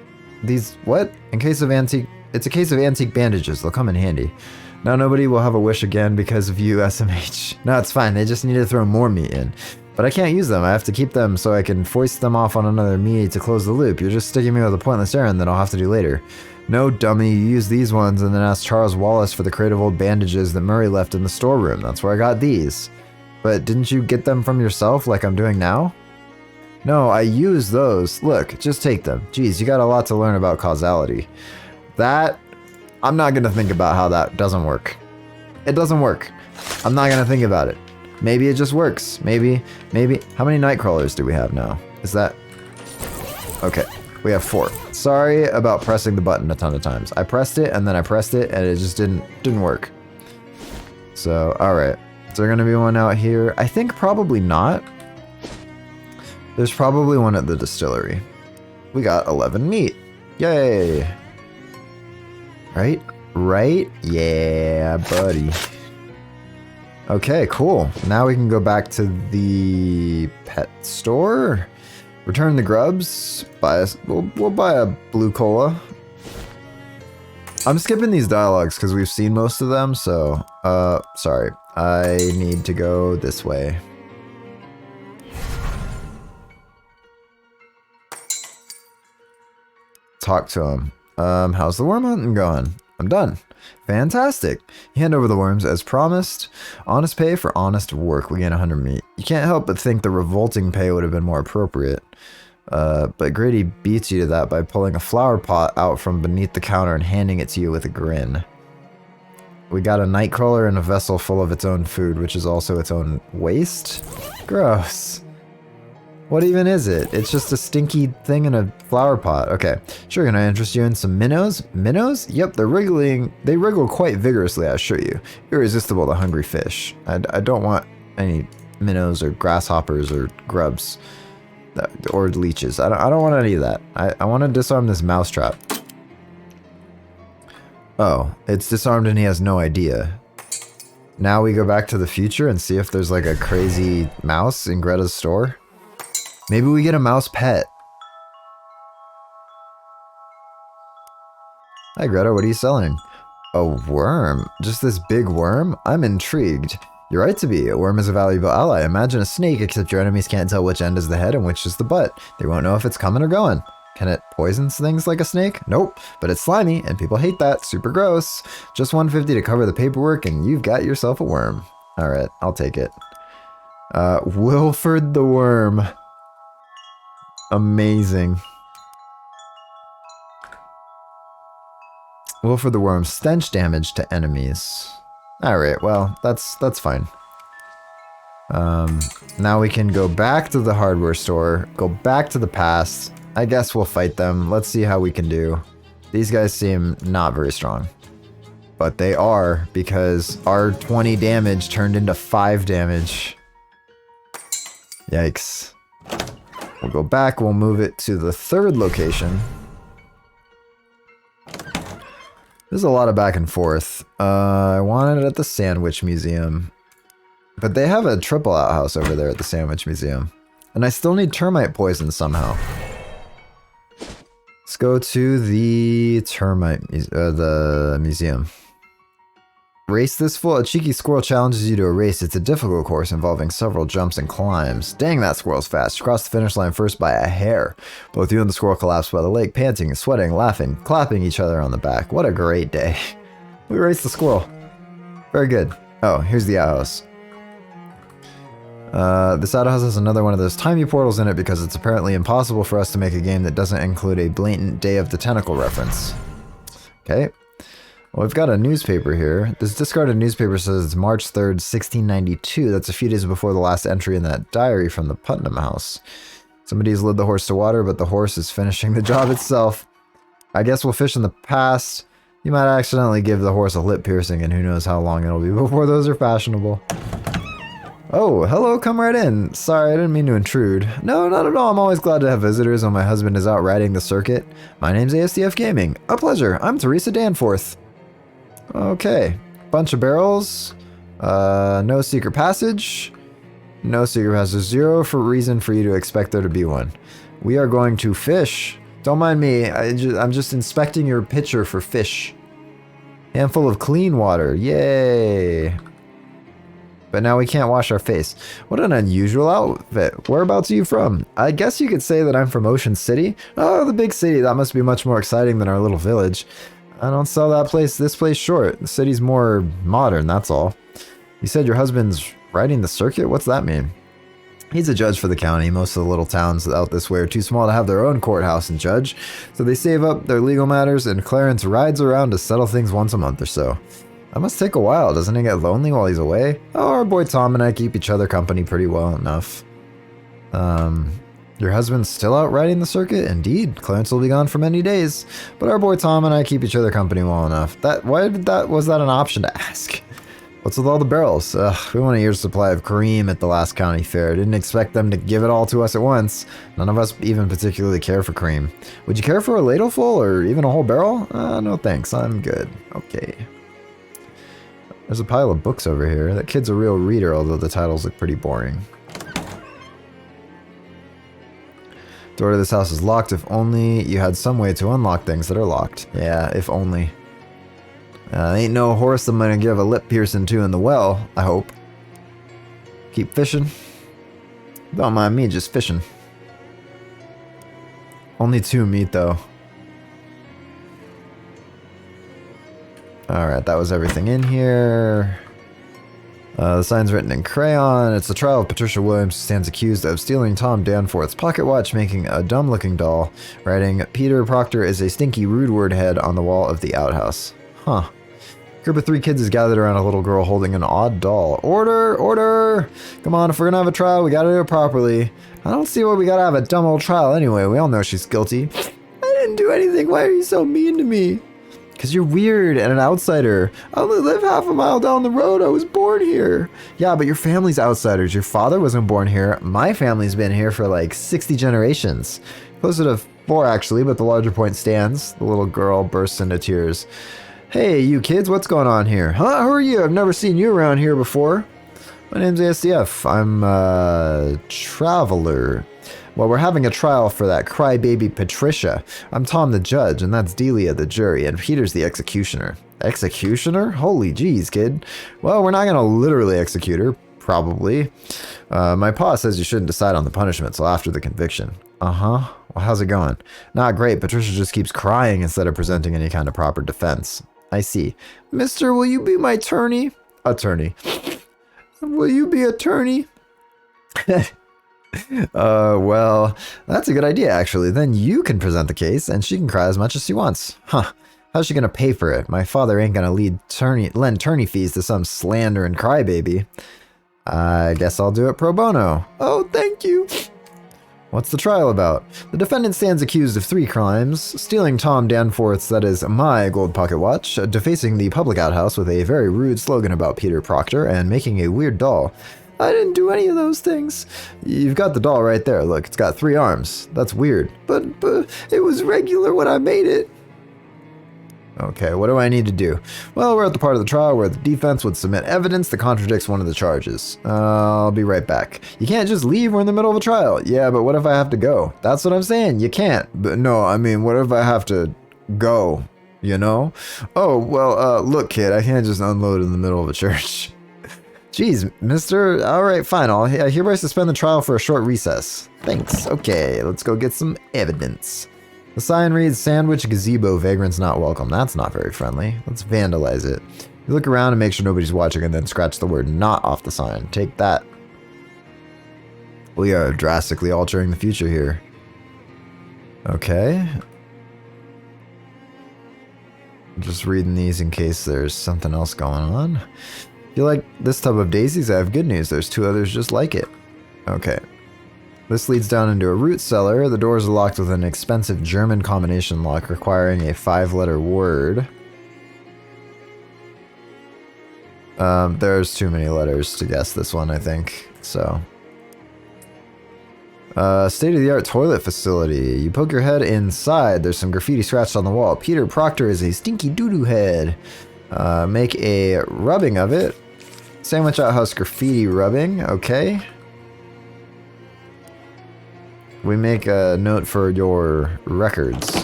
These, what? It's a case of antique bandages. They'll come in handy. Now nobody will have a wish again because of you, SMH. No, it's fine. They just need to throw more meat in. But I can't use them. I have to keep them so I can foist them off on another me to close the loop. You're just sticking me with a pointless errand that I'll have to do later. No, dummy. You use these ones and then ask Charles Wallace for the crate of old bandages that Murray left in the storeroom. That's where I got these. But didn't you get them from yourself like I'm doing now? No, I use those. Look, just take them. Geez, you got a lot to learn about causality. That... I'm not going to think about how that doesn't work. It doesn't work. I'm not going to think about it. Maybe it just works. Maybe. How many night crawlers do we have now? Is that... Okay, we have 4. Sorry about pressing the button a ton of times. I pressed it and then I pressed it and it just didn't work. So, alright. Is there going to be one out here? I think probably not. There's probably one at the distillery. We got 11 meat. Yay. Right? Right? Yeah, buddy. Okay, cool. Now we can go back to the pet store. Return the grubs. We'll buy a blue cola. I'm skipping these dialogues because we've seen most of them, so sorry. I need to go this way. Talk to him. How's the worm hunting going? I'm done. Fantastic. You hand over the worms as promised. Honest pay for honest work. We gain 100 meat. You can't help but think the revolting pay would have been more appropriate. But Grady beats you to that by pulling a flower pot out from beneath the counter and handing it to you with a grin. We got a nightcrawler in a vessel full of its own food, which is also its own waste? Gross. What even is it? It's just a stinky thing in a flower pot. Okay, sure, can I interest you in some minnows? Minnows? Yep, they wriggle quite vigorously, I assure you. Irresistible to hungry fish. I don't want any minnows or grasshoppers or grubs. Or leeches. I don't want any of that. I want to disarm this mousetrap. Oh, it's disarmed and he has no idea. Now we go back to the future and see if there's like a crazy mouse in Greta's store. Maybe we get a mouse pet. Hi Greta, what are you selling? A worm? Just this big worm? I'm intrigued. You're right to be. A worm is a valuable ally. Imagine a snake, except your enemies can't tell which end is the head and which is the butt. They won't know if it's coming or going. Can it poison things like a snake? Nope. But it's slimy, and people hate that. Super gross. Just 150 to cover the paperwork, and you've got yourself a worm. Alright, I'll take it. Wilford the Worm. Amazing. Wilford the Worm. Stench damage to enemies. Alright, well, that's fine. Now we can go back to the hardware store, go back to the past. I guess we'll fight them. Let's see how we can do. These guys seem not very strong. But they are, because our 20 damage turned into 5 damage. Yikes. We'll go back, we'll move it to the third location. There's a lot of back and forth. I wanted it at the Sandwich Museum. But they have a triple outhouse over there at the Sandwich Museum. And I still need termite poison somehow. Let's go to the museum. Race this full. A cheeky squirrel challenges you to a race. It's a difficult course involving several jumps and climbs. Dang, that squirrel's fast. You cross the finish line first by a hair. Both you and the squirrel collapse by the lake, panting, sweating, laughing, clapping each other on the back. What a great day. We raced the squirrel. Very good. Oh, here's the outhouse. This outhouse has another one of those timey portals in it because it's apparently impossible for us to make a game that doesn't include a blatant Day of the Tentacle reference. Okay. Well, we've got a newspaper here. This discarded newspaper says it's March 3rd, 1692. That's a few days before the last entry in that diary from the Putnam house. Somebody's led the horse to water, but the horse is finishing the job itself. I guess we'll fish in the past. You might accidentally give the horse a lip piercing, and who knows how long it'll be before those are fashionable. Oh, hello, come right in. Sorry, I didn't mean to intrude. No, not at all. I'm always glad to have visitors when my husband is out riding the circuit. My name's ASDF Gaming. A pleasure. I'm Teresa Danforth. Okay, bunch of barrels, no secret passage, no secret passage, 0 for reason for you to expect there to be one. We are going to fish. Don't mind me, I'm just inspecting your pitcher for fish. Handful of clean water, yay. But now we can't wash our face. What an unusual outfit. Whereabouts are you from? I guess you could say that I'm from Ocean City. Oh, the big city, that must be much more exciting than our little village. I don't sell this place short. The city's more modern, that's all. You said your husband's riding the circuit? What's that mean? He's a judge for the county. Most of the little towns out this way are too small to have their own courthouse and judge, so they save up their legal matters and Clarence rides around to settle things once a month or so. That must take a while. Doesn't he get lonely while he's away? Oh, our boy Tom and I keep each other company pretty well enough. Your husband's still out riding the circuit? Indeed, Clarence will be gone for many days, but our boy Tom and I keep each other company well enough. Was that an option to ask? What's with all the barrels? Ugh, we want a year's supply of cream at the last county fair. Didn't expect them to give it all to us at once. None of us even particularly care for cream. Would you care for a ladleful or even a whole barrel? No thanks, I'm good. Okay. There's a pile of books over here. That kid's a real reader, although the titles look pretty boring. Door to this house is locked. If only you had some way to unlock things that are locked. Yeah, if only. Ain't no horse I'm gonna give a lip piercing to in the well, I hope. Keep fishing. Don't mind me just fishing. Only 2 meat though. Alright, that was everything in here. The sign's written in crayon. It's the trial of Patricia Williams, who stands accused of stealing Tom Danforth's pocket watch, making a dumb-looking doll. Writing, Peter Proctor is a stinky, rude word head on the wall of the outhouse. Huh. A group of 3 kids is gathered around a little girl holding an odd doll. Order! Order! Come on, if we're gonna have a trial, we gotta do it properly. I don't see why we gotta have a dumb old trial anyway. We all know she's guilty. I didn't do anything. Why are you so mean to me? Because you're weird and an outsider. I only live half a mile down the road. I was born here. Yeah, but your family's outsiders. Your father wasn't born here. My family's been here for like 60 generations. Closer to 4 actually, but the larger point stands. The little girl bursts into tears. Hey, you kids, what's going on here? Huh? Who are you? I've never seen you around here before. My name's ASDF. I'm a traveler. Well, we're having a trial for that crybaby Patricia. I'm Tom the judge, and that's Delia the jury, and Peter's the executioner. Executioner? Holy jeez, kid. Well, we're not gonna literally execute her, probably. My pa says you shouldn't decide on the punishment till after the conviction. Uh-huh. Well, how's it going? Not great. Patricia just keeps crying instead of presenting any kind of proper defense. I see. Mister, will you be my attorney? Attorney. Will you be attorney? Well, that's a good idea, actually. Then you can present the case, and she can cry as much as she wants. Huh. How's she gonna pay for it? My father ain't gonna lend attorney fees to some slander and crybaby. I guess I'll do it pro bono. Oh, thank you. What's the trial about? The defendant stands accused of 3 crimes: stealing Tom Danforth's, that is, my gold pocket watch, defacing the public outhouse with a very rude slogan about Peter Proctor, and making a weird doll. I didn't do any of those things. You've got the doll right there. Look, it's got 3 arms. That's weird. But it was regular when I made it. Okay, what do I need to do? Well, we're at the part of the trial where the defense would submit evidence that contradicts one of the charges. I'll be right back. You can't just leave. We're in the middle of a trial. Yeah, but what if I have to go? That's what I'm saying. You can't. But no, I mean, what if I have to go? You know? Oh, well, look, kid, I can't just unload in the middle of a church. Jeez, mister. All right, fine. I'll hereby suspend the trial for a short recess. Thanks. Okay, let's go get some evidence. The sign reads, Sandwich Gazebo, Vagrants Not Welcome. That's not very friendly. Let's vandalize it. You look around and make sure nobody's watching, and then scratch the word not off the sign. Take that. We are drastically altering the future here. Okay. Just reading these in case there's something else going on. If you like this tub of daisies, I have good news. There's 2 others just like it. Okay. This leads down into a root cellar. The doors are locked with an expensive German combination lock requiring a 5-letter word. There's too many letters to guess this one, I think. So. State-of-the-art toilet facility. You poke your head inside. There's some graffiti scratched on the wall. Peter Proctor is a stinky doo-doo head. Make a rubbing of it. Sandwich outhouse graffiti rubbing. Okay. We make a note for your records.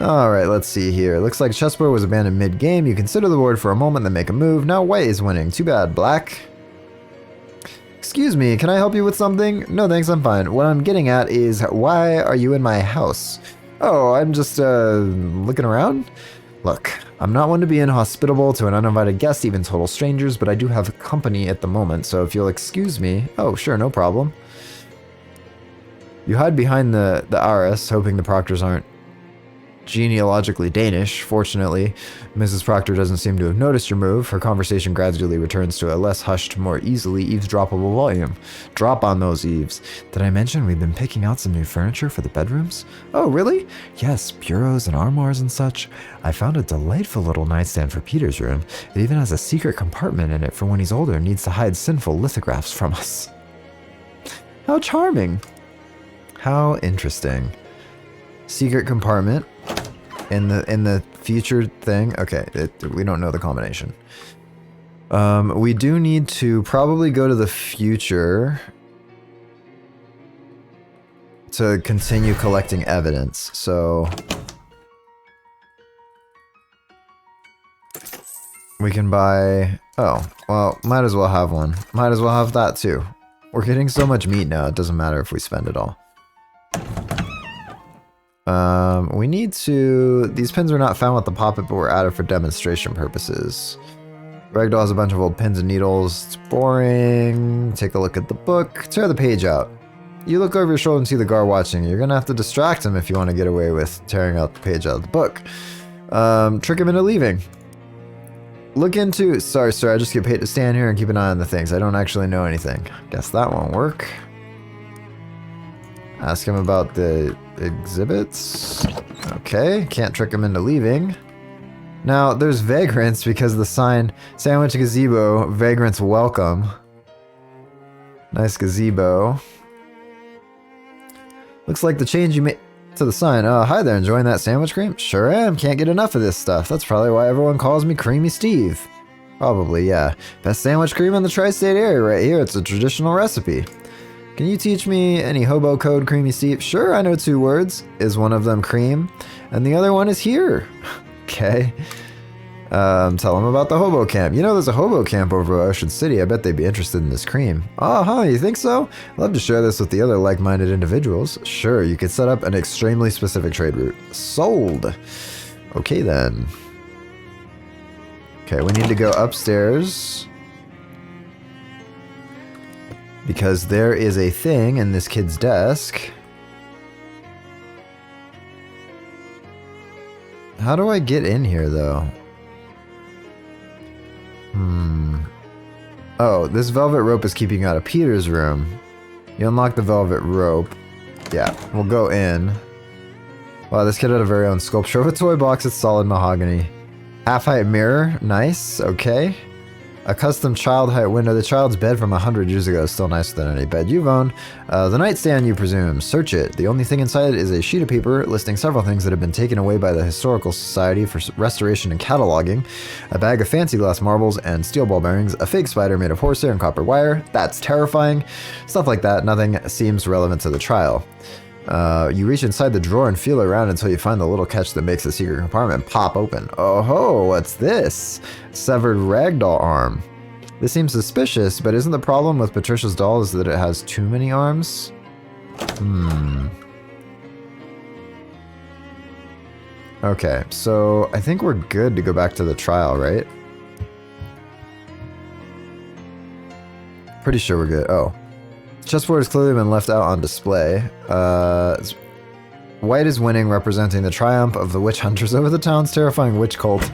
Alright, let's see here. Looks like chessboard was abandoned mid-game. You consider the board for a moment, then make a move. Now white is winning. Too bad, black. Excuse me, can I help you with something? No thanks, I'm fine. What I'm getting at is, why are you in my house? Oh, I'm just, looking around? Look, I'm not one to be inhospitable to an uninvited guest, even total strangers, but I do have company at the moment, so if you'll excuse me... Oh, sure, no problem. You hide behind the arras, hoping the proctors aren't genealogically Danish. Fortunately, Mrs. Proctor doesn't seem to have noticed your move. Her conversation gradually returns to a less hushed, more easily eavesdroppable volume. Drop on those eaves. Did I mention we've been picking out some new furniture for the bedrooms? Oh, really? Yes, bureaus and armoires and such. I found a delightful little nightstand for Peter's room. It even has a secret compartment in it for when he's older and needs to hide sinful lithographs from us. How charming. How interesting. Secret compartment in the future thing. Okay, we don't know the combination. We do need to probably go to the future to continue collecting evidence. So we can buy. Oh, well, might as well have one. Might as well have that too. We're getting so much meat now. It doesn't matter if we spend it all. We need to... These pins were not found with the poppet, but were added for demonstration purposes. Ragdoll has a bunch of old pins and needles. It's boring. Take a look at the book. Tear the page out. You look over your shoulder and see the guard watching you. You're gonna have to distract him if you want to get away with tearing out the page out of the book. Trick him into leaving. Look into... Sorry, sir, I just get paid to stand here and keep an eye on the things. I don't actually know anything. Guess that won't work. Ask him about the exhibits. Okay, can't trick him into leaving. Now, there's vagrants because of the sign, Sandwich Gazebo, Vagrants Welcome. Nice gazebo. Looks like the change you made to the sign. Hi there, enjoying that sandwich cream? Sure am, can't get enough of this stuff. That's probably why everyone calls me Creamy Steve. Probably, yeah. Best sandwich cream in the tri-state area right here. It's a traditional recipe. Can you teach me any hobo code, Creamy Steve? Sure, I know 2 words. Is one of them cream? And the other one is here. Okay. Tell them about the hobo camp. You know, there's a hobo camp over Ocean City. I bet they'd be interested in this cream. Uh-huh, you think so? I'd love to share this with the other like-minded individuals. Sure, you could set up an extremely specific trade route. Sold. Okay, then. Okay, we need to go upstairs. Because there is a thing in this kid's desk. How do I get in here, though? Oh, this velvet rope is keeping you out of Peter's room. You unlock the velvet rope. Yeah, we'll go in. Wow, this kid had a very own sculpture of a toy box. It's solid mahogany. Half-height mirror. Nice. Okay. A custom child height window. The child's bed from 100 years ago is still nicer than any bed you've owned. The nightstand, you presume. Search it. The only thing inside is a sheet of paper listing several things that have been taken away by the Historical Society for restoration and cataloging. A bag of fancy glass marbles and steel ball bearings. A fake spider made of horsehair and copper wire. That's terrifying. Stuff like that. Nothing seems relevant to the trial. You reach inside the drawer and feel around until you find the little catch that makes the secret compartment pop open. Oh ho, what's this? Severed ragdoll arm. This seems suspicious, but isn't the problem with Patricia's doll is that it has too many arms? Okay, so I think we're good to go back to the trial, right? Pretty sure we're good. Oh. Chessboard has clearly been left out on display. White is winning, representing the triumph of the witch hunters over the town's terrifying witch cult.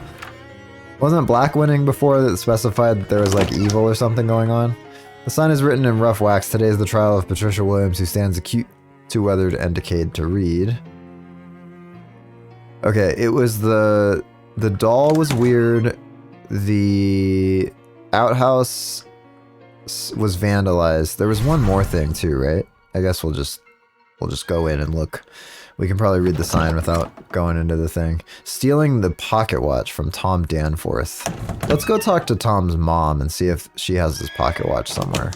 Wasn't black winning before that specified that there was like evil or something going on? The sign is written in rough wax. Today is the trial of Patricia Williams, who stands acute, too weathered and decayed to read. Okay, it was the doll was weird. The outhouse was vandalized. There was one more thing too, right? I guess we'll just go in and look. We can probably read the sign without going into the thing. Stealing the pocket watch from Tom Danforth. Let's go talk to Tom's mom and see if she has his pocket watch somewhere.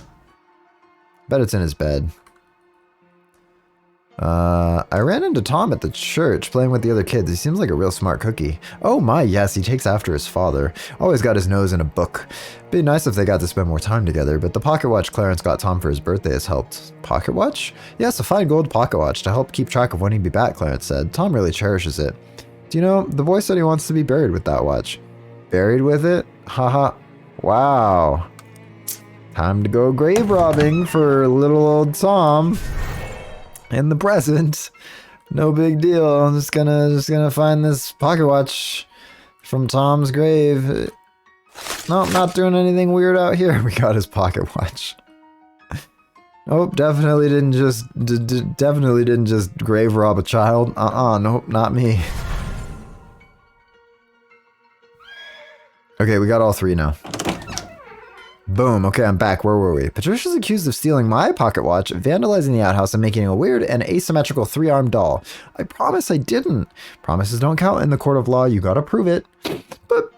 Bet it's in his bed. I ran into Tom at the church playing with the other kids. He seems like a real smart cookie. Oh my, yes, he takes after his father. Always got his nose in a book. Be nice if they got to spend more time together, but the pocket watch Clarence got Tom for his birthday has helped. Pocket watch? Yes, a fine gold pocket watch to help keep track of when he'd be back, Clarence said. Tom really cherishes it. Do you know, the boy said he wants to be buried with that watch. Buried with it? Haha. Wow. Time to go grave robbing for little old Tom. In the present. No big deal. I'm just gonna find this pocket watch from Tom's grave. Nope, not doing anything weird out here. We got his pocket watch. Nope, definitely didn't just grave rob a child. Nope, not me. Okay, we got all three now. Boom, okay, I'm back. Where were we? Patricia's accused of stealing my pocket watch, vandalizing the outhouse, and making a weird and asymmetrical three-armed doll. I promise I didn't. Promises don't count in the court of law. You gotta prove it. But...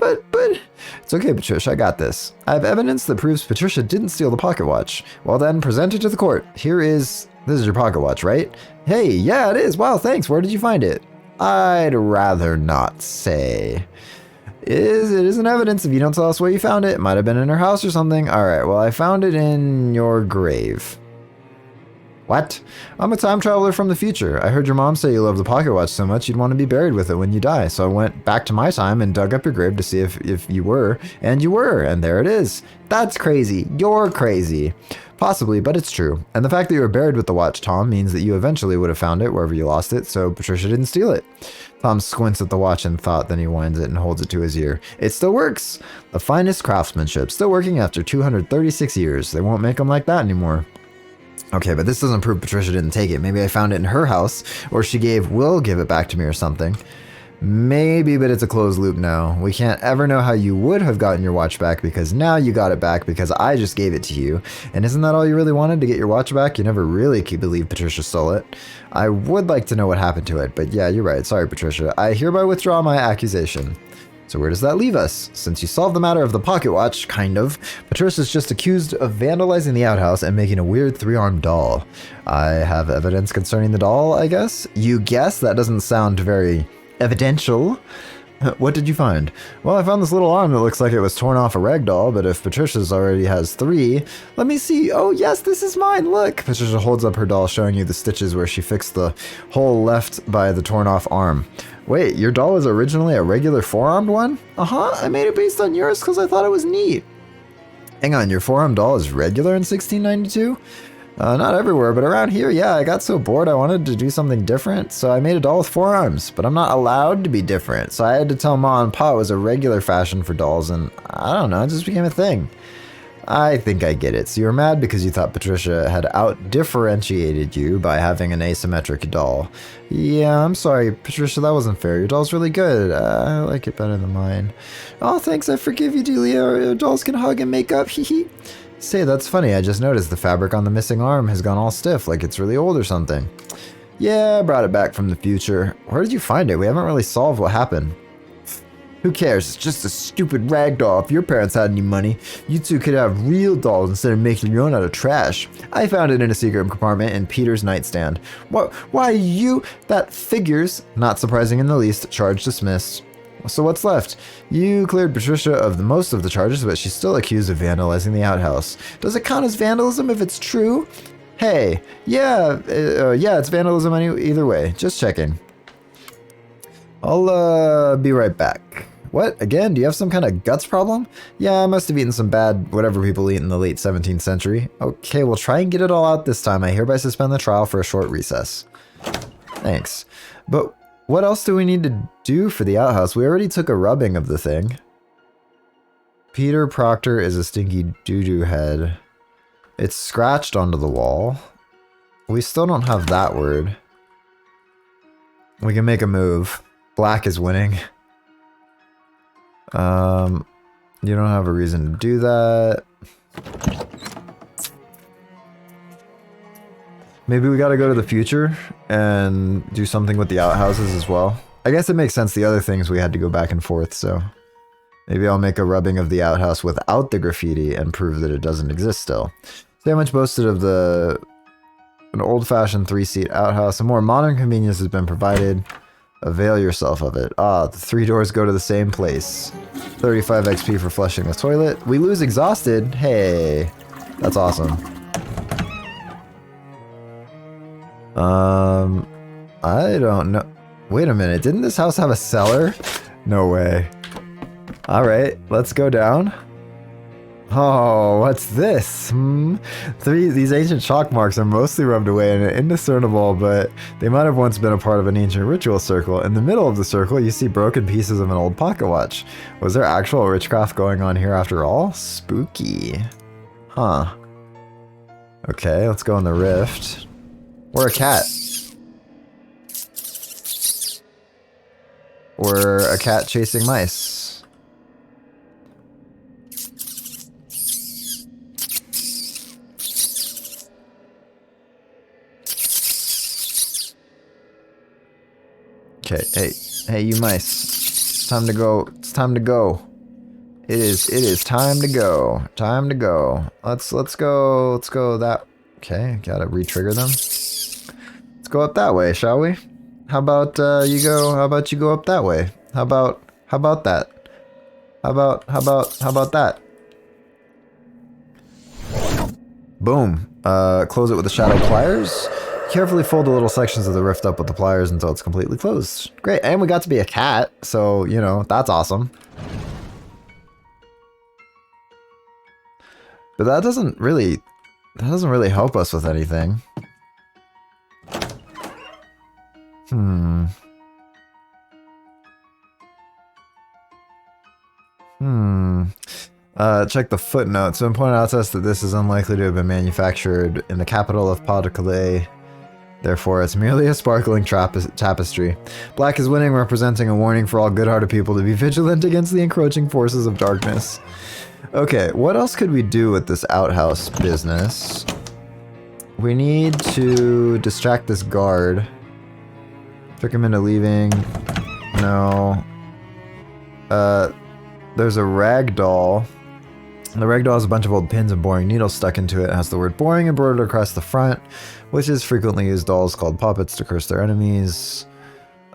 It's okay, Patricia, I got this. I have evidence that proves Patricia didn't steal the pocket watch. Well then, present it to the court. This is your pocket watch, right? Hey, yeah, it is. Wow, thanks. Where did you find it? I'd rather not say. It isn't evidence if you don't tell us where you found it. It might have been in her house or something. Alright, well, I found it in your grave. What? I'm a time traveler from the future. I heard your mom say you love the pocket watch so much you'd want to be buried with it when you die. So I went back to my time and dug up your grave to see if you were. And you were. And there it is. That's crazy. You're crazy. Possibly, but it's true. And the fact that you were buried with the watch, Tom, means that you eventually would have found it wherever you lost it, so Patricia didn't steal it. Tom squints at the watch in thought, then he winds it and holds it to his ear. It still works! The finest craftsmanship, still working after 236 years. They won't make them like that anymore. Okay, but this doesn't prove Patricia didn't take it. Maybe I found it in her house, or she will give it back to me or something. Maybe, but it's a closed loop now. We can't ever know how you would have gotten your watch back because now you got it back because I just gave it to you. And isn't that all you really wanted, to get your watch back? You never really believed Patricia stole it. I would like to know what happened to it, but yeah, you're right. Sorry, Patricia. I hereby withdraw my accusation. So where does that leave us? Since you solved the matter of the pocket watch, kind of, Patricia's just accused of vandalizing the outhouse and making a weird three-armed doll. I have evidence concerning the doll, I guess? You guess? That doesn't sound very evidential. What did you find? Well, I found this little arm that looks like it was torn off a rag doll, but if Patricia's already has three, let me see. Oh yes, this is mine, look! Patricia holds up her doll, showing you the stitches where she fixed the hole left by the torn off arm. Wait, your doll was originally a regular four-armed one? I made it based on yours because I thought it was neat. Hang on, your four-armed doll is regular in 1692? Not everywhere, but around here, yeah, I got so bored I wanted to do something different, so I made a doll with four arms, but I'm not allowed to be different, so I had to tell Ma and Pa it was a regular fashion for dolls, and I don't know, it just became a thing. I think I get it. So you were mad because you thought Patricia had out-differentiated you by having an asymmetric doll. Yeah, I'm sorry, Patricia, that wasn't fair. Your doll's really good. I like it better than mine. Oh, thanks, I forgive you, Delia. Your dolls can hug and make up, hee hee. Say, that's funny, I just noticed the fabric on the missing arm has gone all stiff, like it's really old or something. Yeah, I brought it back from the future. Where did you find it? We haven't really solved what happened. Who cares? It's just a stupid rag doll. If your parents had any money, you two could have real dolls instead of making your own out of trash. I found it in a secret compartment in Peter's nightstand. Why you? That figures. Not surprising in the least. Charge dismissed. So what's left? You cleared Patricia of most of the charges, but she's still accused of vandalizing the outhouse. Does it count as vandalism if it's true? Hey, yeah, it's vandalism either way. Just checking. I'll be right back. What? Again? Do you have some kind of guts problem? Yeah, I must have eaten some bad whatever people eat in the late 17th century. Okay, we'll try and get it all out this time. I hereby suspend the trial for a short recess. Thanks. But what else do we need to do for the outhouse? We already took a rubbing of the thing. Peter Proctor is a stinky doo-doo head. It's scratched onto the wall. We still don't have that word. We can make a move. Black is winning. You don't have a reason to do that. Maybe we gotta go to the future and do something with the outhouses as well. I guess it makes sense, the other things we had to go back and forth, so maybe I'll make a rubbing of the outhouse without the graffiti and prove that it doesn't exist still. Sandwich boasted of an old-fashioned 3-seat outhouse. A more modern convenience has been provided. Avail yourself of it. The 3 doors go to the same place. 35 XP for flushing the toilet. We lose exhausted. Hey, that's awesome. I don't know. Wait a minute. Didn't this house have a cellar? No way. All right, let's go down. Oh, what's this? These ancient chalk marks are mostly rubbed away and indiscernible, but they might have once been a part of an ancient ritual circle. In the middle of the circle, you see broken pieces of an old pocket watch. Was there actual witchcraft going on here after all? Spooky. Huh. Okay, let's go in the rift. We're a cat. We're a cat chasing mice. Okay, hey, you mice. It's time to go. It's time to go. It is time to go. Time to go. Let's go that. Okay, gotta re-trigger them. Let's go up that way, shall we? How about you go up that way? How about that? How about that? Boom. Close it with the shadow pliers. Carefully fold the little sections of the rift up with the pliers until it's completely closed. Great, and we got to be a cat, so, you know, that's awesome. But that doesn't really help us with anything. Check the footnote. It's been pointed out to us that this is unlikely to have been manufactured in the capital of Pas-de-Calais. Therefore, it's merely a sparkling tapestry. Black is winning, representing a warning for all good-hearted people to be vigilant against the encroaching forces of darkness. Okay, what else could we do with this outhouse business? We need to distract this guard. Trick him into leaving. No. There's a ragdoll. The ragdoll has a bunch of old pins and boring needles stuck into it. It has the word boring embroidered across the front, which is frequently used dolls called puppets to curse their enemies.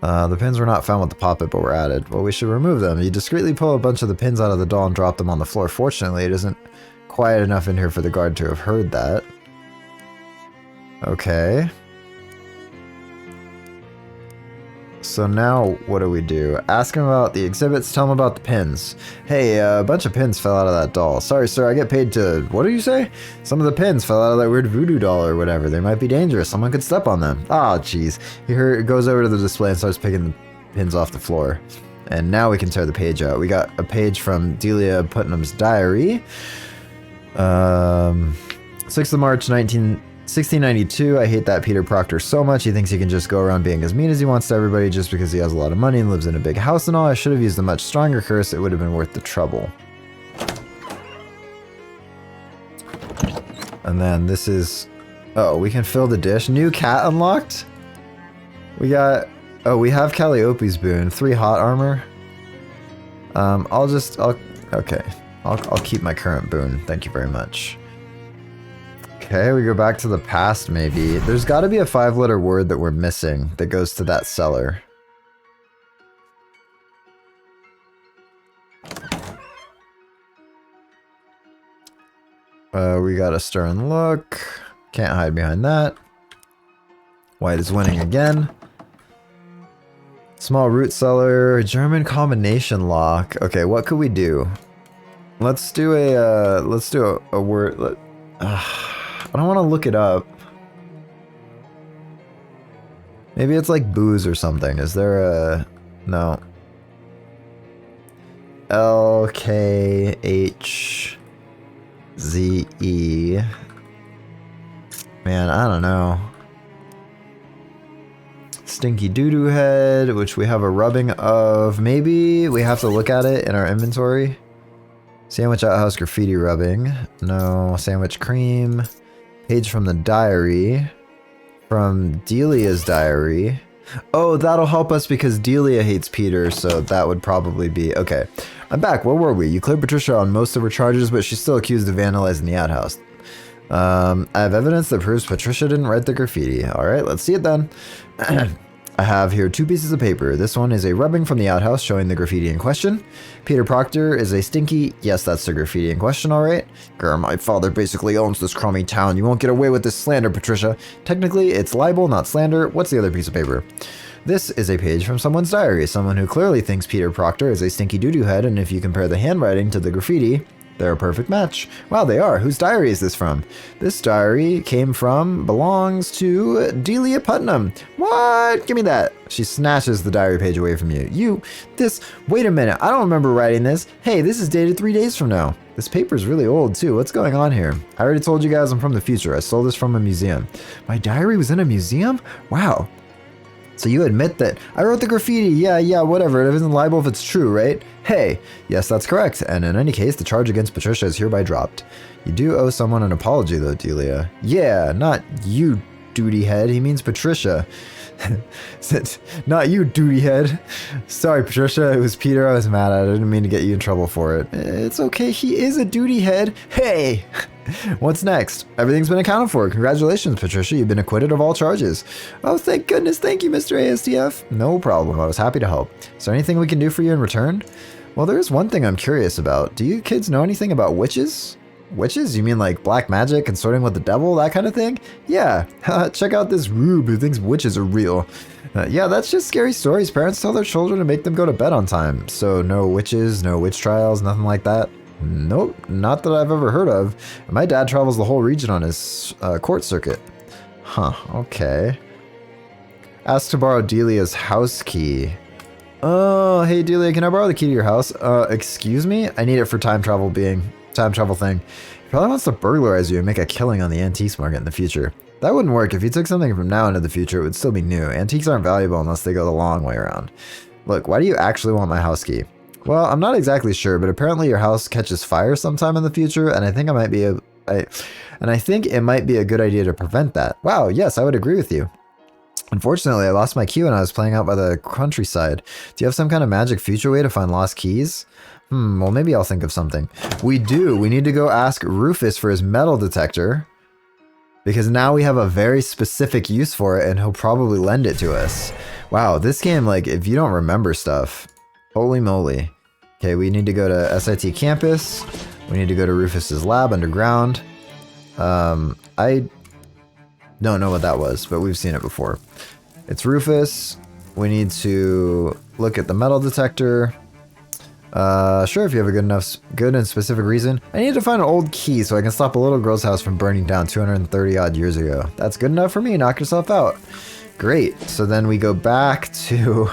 The pins were not found with the puppet, but were added. Well, we should remove them. You discreetly pull a bunch of the pins out of the doll and drop them on the floor. Fortunately, it isn't quiet enough in here for the guard to have heard that. Okay. So now, what do we do? Ask him about the exhibits, tell him about the pins. Hey, a bunch of pins fell out of that doll. Sorry, sir, I get paid to... What do you say? Some of the pins fell out of that weird voodoo doll or whatever. They might be dangerous. Someone could step on them. Ah, jeez. He goes over to the display and starts picking the pins off the floor. And now we can tear the page out. We got a page from Delia Putnam's diary. 6th of March, 1692, I hate that Peter Proctor so much. He thinks he can just go around being as mean as he wants to everybody just because he has a lot of money and lives in a big house and all. I should have used a much stronger curse. It would have been worth the trouble. And then this is... Oh, we can fill the dish. New cat unlocked? We got... Oh, we have Calliope's boon. 3 hot armor. Okay. I'll keep my current boon. Thank you very much. Okay, we go back to the past, maybe. There's got to be a 5-letter word that we're missing that goes to that cellar. We got a stern look. Can't hide behind that. White is winning again. Small root cellar. German combination lock. Okay, what could we do? Let's do a word. I don't want to look it up. Maybe it's like booze or something. Is there a... No. L-K-H-Z-E. Man, I don't know. Stinky doo-doo head, which we have a rubbing of. Maybe we have to look at it in our inventory. Sandwich outhouse graffiti rubbing. No. Sandwich cream. Page from the diary. From Delia's diary. Oh, that'll help us because Delia hates Peter, so that would probably be... Okay, I'm back. Where were we? You cleared Patricia on most of her charges, but she's still accused of vandalizing the outhouse. I have evidence that proves Patricia didn't write the graffiti. Alright, let's see it then. I have here 2 pieces of paper. This one is a rubbing from the outhouse showing the graffiti in question. Peter Proctor is a stinky... Yes, that's the graffiti in question, alright. Grr, my father basically owns this crummy town. You won't get away with this slander, Patricia. Technically, it's libel, not slander. What's the other piece of paper? This is a page from someone's diary. Someone who clearly thinks Peter Proctor is a stinky doo-doo head, and if you compare the handwriting to the graffiti... They're a perfect match. Wow, they are. Whose diary is this from? This diary belongs to Delia Putnam. What? Give me that. She snatches the diary page away from you. Wait a minute. I don't remember writing this. Hey, this is dated 3 days from now. This paper's really old too. What's going on here? I already told you guys I'm from the future. I stole this from a museum. My diary was in a museum? Wow. So you admit that I wrote the graffiti, yeah, whatever, it isn't liable if it's true, right? Hey, yes, that's correct, and in any case, the charge against Patricia is hereby dropped. You do owe someone an apology though, Delia. Yeah, not you, duty head, he means Patricia. Not you, duty head. Sorry, Patricia, it was Peter, I was mad at it, I didn't mean to get you in trouble for it. It's okay, he is a duty head. Hey! What's next? Everything's been accounted for. Congratulations, Patricia. You've been acquitted of all charges. Oh, thank goodness. Thank you, Mr. ASDF. No problem. I was happy to help. Is there anything we can do for you in return? Well, there is one thing I'm curious about. Do you kids know anything about witches? Witches? You mean like black magic, consorting with the devil, that kind of thing? Yeah. Check out this rube who thinks witches are real. Yeah, that's just scary stories parents tell their children to make them go to bed on time. So no witches, no witch trials, nothing like that? Nope, not that I've ever heard of. My dad travels the whole region on his court circuit. Huh, okay. Ask to borrow Delia's house key. Oh, hey Delia, can I borrow the key to your house? Excuse me? I need it for time travel thing. He probably wants to burglarize you and make a killing on the antiques market in the future. That wouldn't work. If you took something from now into the future, it would still be new. Antiques aren't valuable unless they go the long way around. Look, why do you actually want my house key? Well, I'm not exactly sure, but apparently your house catches fire sometime in the future, and I think it might be a good idea to prevent that. Wow, yes, I would agree with you. Unfortunately, I lost my key when I was playing out by the countryside. Do you have some kind of magic future way to find lost keys? Well, maybe I'll think of something. We do. We need to go ask Rufus for his metal detector, because now we have a very specific use for it, and he'll probably lend it to us. Wow, this game, like, if you don't remember stuff... Holy moly. Okay, we need to go to SIT campus. We need to go to Rufus's lab underground. I don't know what that was, but we've seen it before. It's Rufus. We need to look at the metal detector. Sure, if you have a good and specific reason. I need to find an old key so I can stop a little girl's house from burning down 230 odd years ago. That's good enough for me. Knock yourself out. Great. So then we go back to...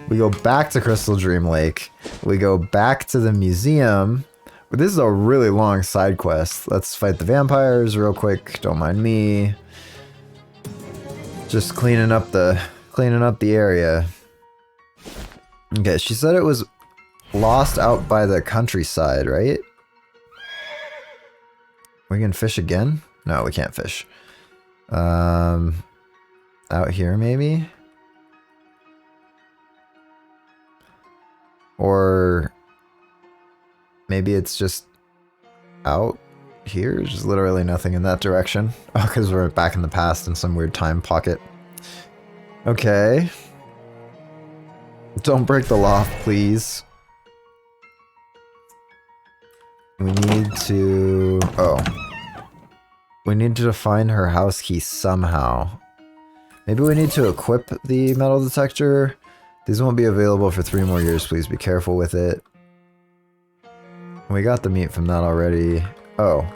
We go back to Crystal Dream Lake. We go back to the museum. This is a really long side quest. Let's fight the vampires real quick. Don't mind me. Just cleaning up the area. Okay, she said it was lost out by the countryside, right? We can fish again? No, we can't fish. Out here maybe? Or maybe it's just out here. There's just literally nothing in that direction. Oh, because we're back in the past in some weird time pocket. Okay. Don't break the loft, please. We need to... Oh. We need to find her house key somehow. Maybe we need to equip the metal detector. These won't be available for 3 more years, please be careful with it. We got the meat from that already. Oh.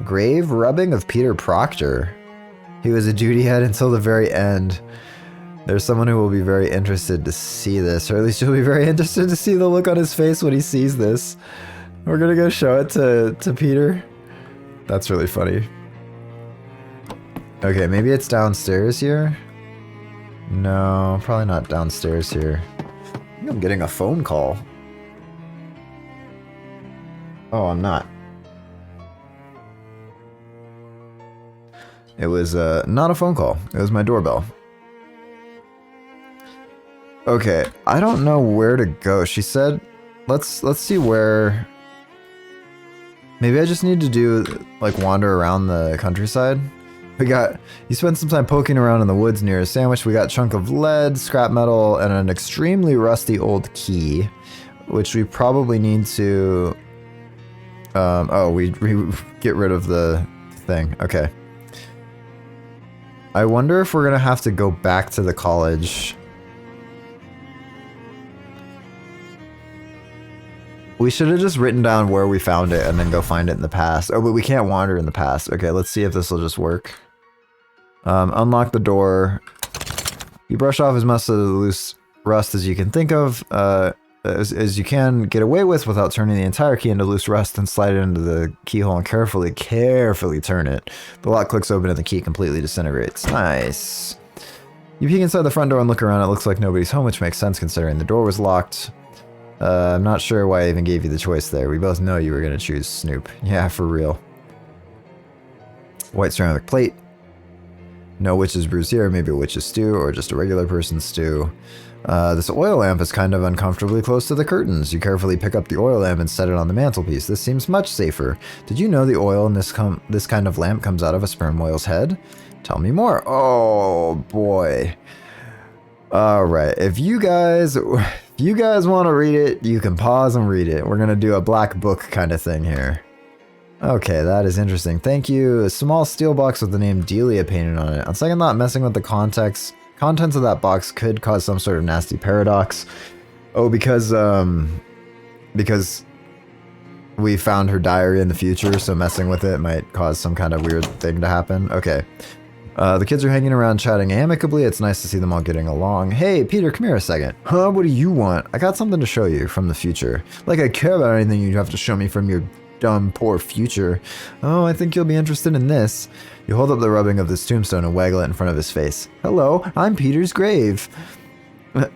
Grave rubbing of Peter Proctor. He was a duty head until the very end. There's someone who will be very interested to see this, or at least you'll be very interested to see the look on his face when he sees this. We're gonna go show it to Peter. That's really funny. Okay, maybe it's downstairs here? No, probably not downstairs here. I think I'm getting a phone call. Oh, I'm not. It was not a phone call. It was my doorbell. Okay, I don't know where to go. She said, let's see where... Maybe I just need to do, like, wander around the countryside. You spent some time poking around in the woods near a sandwich. We got a chunk of lead, scrap metal, and an extremely rusty old key, which we probably need to... we get rid of the thing. Okay. I wonder if we're gonna have to go back to the college. We should have just written down where we found it and then go find it in the past. Oh, but we can't wander in the past. Okay, let's see if this will just work. Unlock the door. You brush off as much of the loose rust as you can think of, as you can get away with without turning the entire key into loose rust, and slide it into the keyhole and carefully turn it. The lock clicks open and the key completely disintegrates. Nice. You peek inside the front door and look around. It looks like nobody's home, which makes sense considering the door was locked. I'm not sure why I even gave you the choice there. We both know you were going to choose Snoop. Yeah, for real. White ceramic plate. No witch's brews here. Maybe a witch's stew or just a regular person's stew. This oil lamp is kind of uncomfortably close to the curtains. You carefully pick up the oil lamp and set it on the mantelpiece. This seems much safer. Did you know the oil in this kind of lamp comes out of a sperm whale's head? Tell me more. Oh, boy. All right. If you guys want to read it, you can pause and read it. We're going to do a black book kind of thing here. Okay, that is interesting. Thank you. A small steel box with the name Delia painted on it. On second thought, messing with the contents of that box could cause some sort of nasty paradox. Oh, because we found her diary in the future, so messing with it might cause some kind of weird thing to happen. Okay. The kids are hanging around chatting amicably. It's nice to see them all getting along. Hey, Peter, come here a second. Huh? What do you want? I got something to show you from the future. Like I care about anything you have to show me from your dumb, poor future. Oh, I think you'll be interested in this. You hold up the rubbing of this tombstone and waggle it in front of his face. Hello, I'm Peter's grave.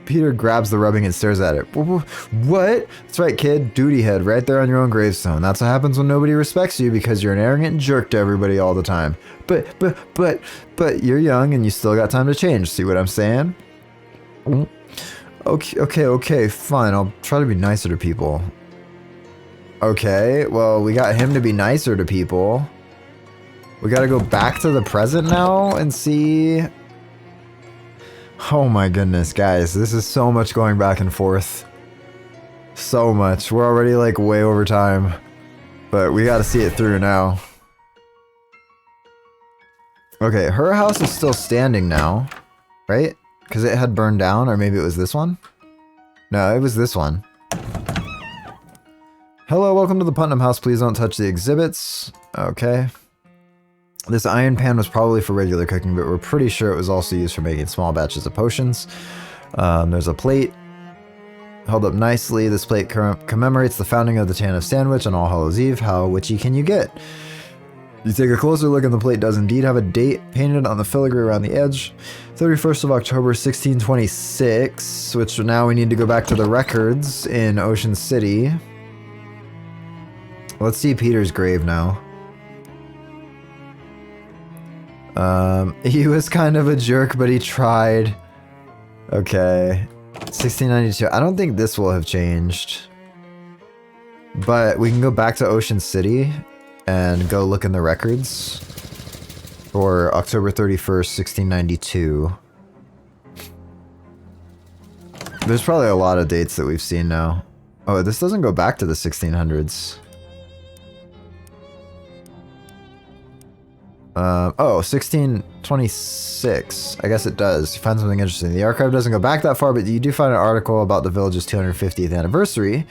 Peter grabs the rubbing and stares at it. What? That's right, kid. Duty head right there on your own gravestone. That's what happens when nobody respects you because you're an arrogant jerk to everybody all the time. But you're young and you still got time to change. See what I'm saying? Okay, fine. I'll try to be nicer to people. Okay, well, we got him to be nicer to people. We gotta go back to the present now and see... Oh my goodness, guys. This is so much going back and forth. So much. We're already like way over time. But we gotta see it through now. Okay, her house is still standing now. Right? Because it had burned down, or maybe it was this one? No, it was this one. Hello, welcome to the Putnam house. Please don't touch the exhibits. Okay. This iron pan was probably for regular cooking, but we're pretty sure it was also used for making small batches of potions. There's a plate held up nicely. This plate commemorates the founding of the town of Sandwich on All Hallows Eve. How witchy can you get? You take a closer look and the plate does indeed have a date painted on the filigree around the edge. 31st of October, 1626, which now we need to go back to the records in Ocean City. Let's see Peter's grave now. He was kind of a jerk, but he tried. Okay. 1692. I don't think this will have changed. But we can go back to Ocean City and go look in the records for October 31st, 1692. There's probably a lot of dates that we've seen now. Oh, this doesn't go back to the 1600s. Oh, 1626. I guess it does. You find something interesting. The archive doesn't go back that far, but you do find an article about the village's 250th anniversary.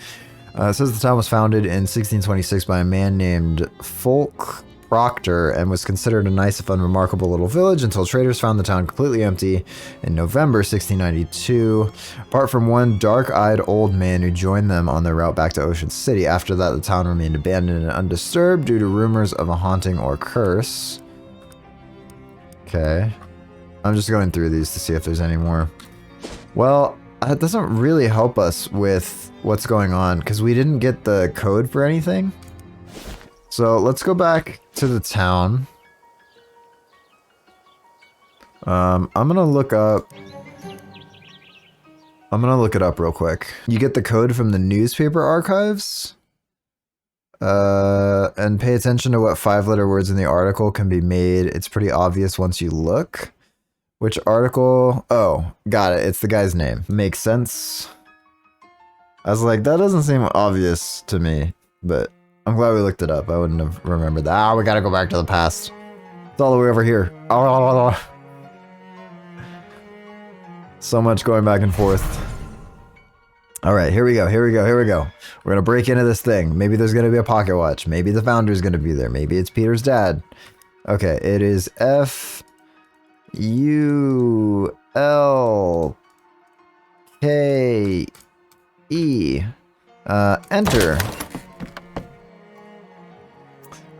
It says the town was founded in 1626 by a man named Fulk Proctor and was considered a nice if unremarkable little village until traders found the town completely empty in November 1692, apart from one dark-eyed old man who joined them on their route back to Ocean City. After that, the town remained abandoned and undisturbed due to rumors of a haunting or curse. Okay. I'm just going through these to see if there's any more. Well, that doesn't really help us with what's going on because we didn't get the code for anything. So let's go back to the town. I'm gonna look up. I'm gonna look it up real quick. You get the code from the newspaper archives. And pay attention to what 5-letter words in the article can be made. It's pretty obvious once you look. Which article? Oh, got it. It's the guy's name. Makes sense. I was like, that doesn't seem obvious to me, but I'm glad we looked it up. I wouldn't have remembered that. Ah, we gotta go back to the past. It's all the way over here. So much going back and forth. All right, here we go. We're gonna break into this thing. Maybe there's gonna be a pocket watch. Maybe the founder's gonna be there. Maybe it's Peter's dad. Okay, it is FULKE. Enter.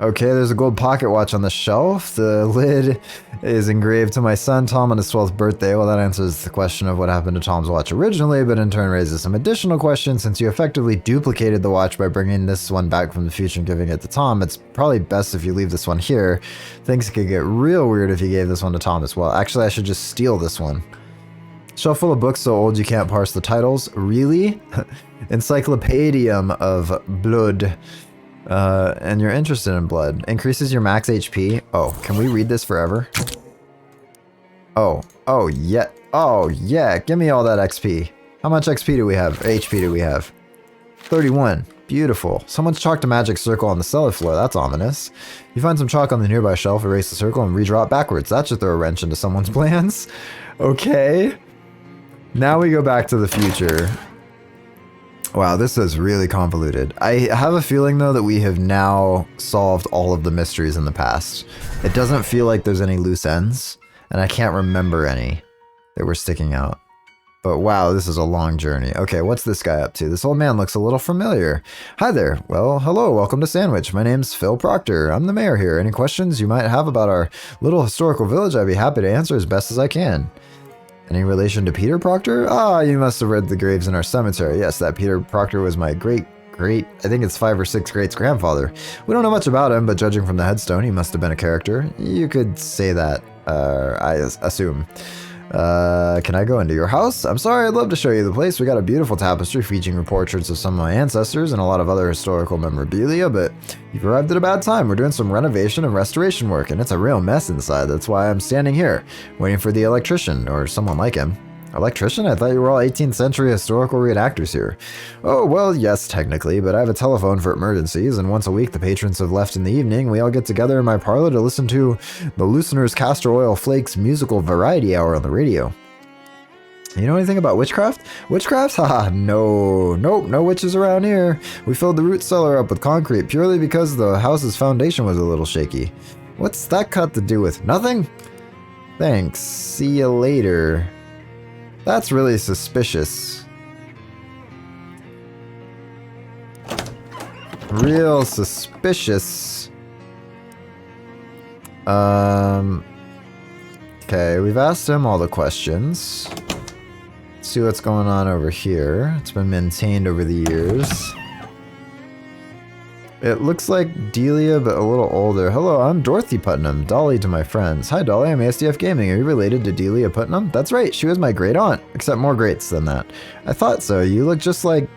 Okay, there's a gold pocket watch on the shelf. The lid is engraved to my son Tom on his 12th birthday. Well, that answers the question of what happened to Tom's watch originally, but in turn raises some additional questions. Since you effectively duplicated the watch by bringing this one back from the future and giving it to Tom, it's probably best if you leave this one here. Things could get real weird if you gave this one to Tom as well. Actually, I should just steal this one. Shelf full of books so old you can't parse the titles. Really? Encyclopedium of Blood. And you're interested in blood. Increases your max HP. Oh, can we read this forever? Oh yeah. Oh yeah, give me all that XP. How much XP do we have? HP do we have? 31. Beautiful. Someone's chalked a magic circle on the cellar floor. That's ominous. You find some chalk on the nearby shelf, erase the circle, and redraw it backwards. That should throw a wrench into someone's plans. Okay. Now we go back to the future. Wow, this is really convoluted. I have a feeling, though, that we have now solved all of the mysteries in the past. It doesn't feel like there's any loose ends, and I can't remember any that were sticking out. But wow, this is a long journey. Okay, what's this guy up to? This old man looks a little familiar. Hi there. Well, hello, welcome to Sandwich. My name's Phil Proctor. I'm the mayor here. Any questions you might have about our little historical village, I'd be happy to answer as best as I can. Any relation to Peter Proctor? Ah, you must have read the graves in our cemetery. Yes, that Peter Proctor was my great, I think it's 5 or 6 greats grandfather. We don't know much about him, but judging from the headstone, he must have been a character. You could say that, I assume. Can I go into your house? I'm sorry, I'd love to show you the place. We got a beautiful tapestry featuring portraits of some of my ancestors and a lot of other historical memorabilia, but you've arrived at a bad time. We're doing some renovation and restoration work, and it's a real mess inside. That's why I'm standing here, waiting for the electrician, or someone like him. Electrician? I thought you were all 18th century historical reenactors here. Oh, well, yes, technically, but I have a telephone for emergencies, and once a week the patrons have left in the evening. We all get together in my parlor to listen to the Loosener's Castor Oil Flakes musical variety hour on the radio. You know anything about witchcraft? Witchcraft? Haha, no. Nope, no witches around here. We filled the root cellar up with concrete purely because the house's foundation was a little shaky. What's that got to do with nothing? Thanks. See you later. That's really suspicious. Real suspicious. Okay, we've asked him all the questions. Let's see what's going on over here. It's been maintained over the years. It looks like Delia, but a little older. Hello, I'm Dorothy Putnam, Dolly to my friends. Hi, Dolly, I'm ASDF Gaming. Are you related to Delia Putnam? That's right, she was my great aunt, except more greats than that. I thought so. You look just like,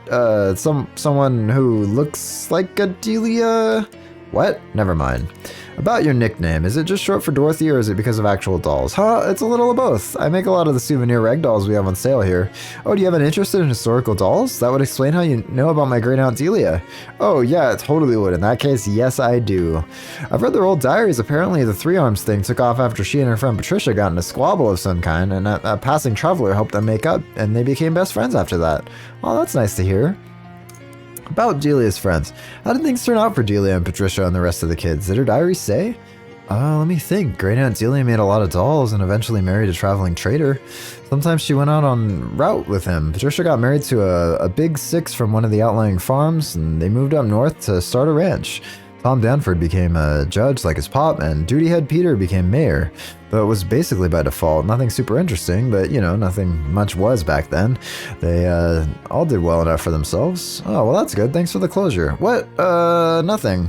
someone who looks like a Delia... What? Never mind. About your nickname, is it just short for Dorothy or is it because of actual dolls? Huh, it's a little of both. I make a lot of the souvenir rag dolls we have on sale here. Oh, do you have an interest in historical dolls? That would explain how you know about my great aunt Delia. Oh yeah, it totally would. In that case, yes I do. I've read their old diaries. Apparently the Three Arms thing took off after she and her friend Patricia got in a squabble of some kind, and a passing traveler helped them make up, and they became best friends after that. Oh, that's nice to hear. About Delia's friends. How did things turn out for Delia and Patricia and the rest of the kids? Did her diary say? Let me think. Great Aunt Delia made a lot of dolls and eventually married a traveling trader. Sometimes she went out on route with him. Patricia got married to a big six from one of the outlying farms, and they moved up north to start a ranch. Tom Danford became a judge like his pop, and Duty Head Peter became mayor. Though it was basically by default. Nothing super interesting, but you know, nothing much was back then. They all did well enough for themselves. Oh, well that's good. Thanks for the closure. What? Nothing.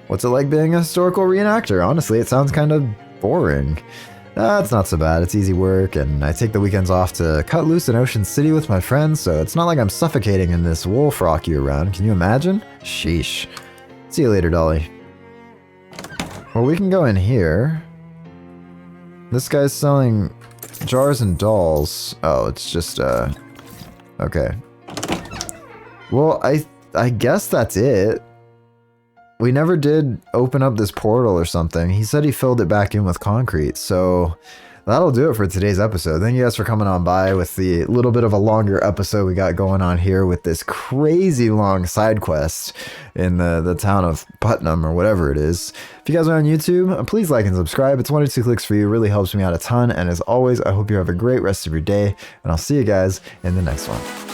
What's it like being a historical reenactor? Honestly, it sounds kind of boring. It's not so bad. It's easy work, and I take the weekends off to cut loose in Ocean City with my friends, so it's not like I'm suffocating in this wool frock year-round. Can you imagine? Sheesh. See you later, Dolly. Well, we can go in here. This guy's selling jars and dolls. Oh, it's just, okay. Well, I guess that's it. We never did open up this portal or something. He said he filled it back in with concrete, so that'll do it for today's episode. Thank you guys for coming on by with the little bit of a longer episode we got going on here with this crazy long side quest in the town of Putnam or whatever it is. If you guys are on YouTube, please like and subscribe. It's 1 or 2 clicks for you. It really helps me out a ton. And as always, I hope you have a great rest of your day, and I'll see you guys in the next one.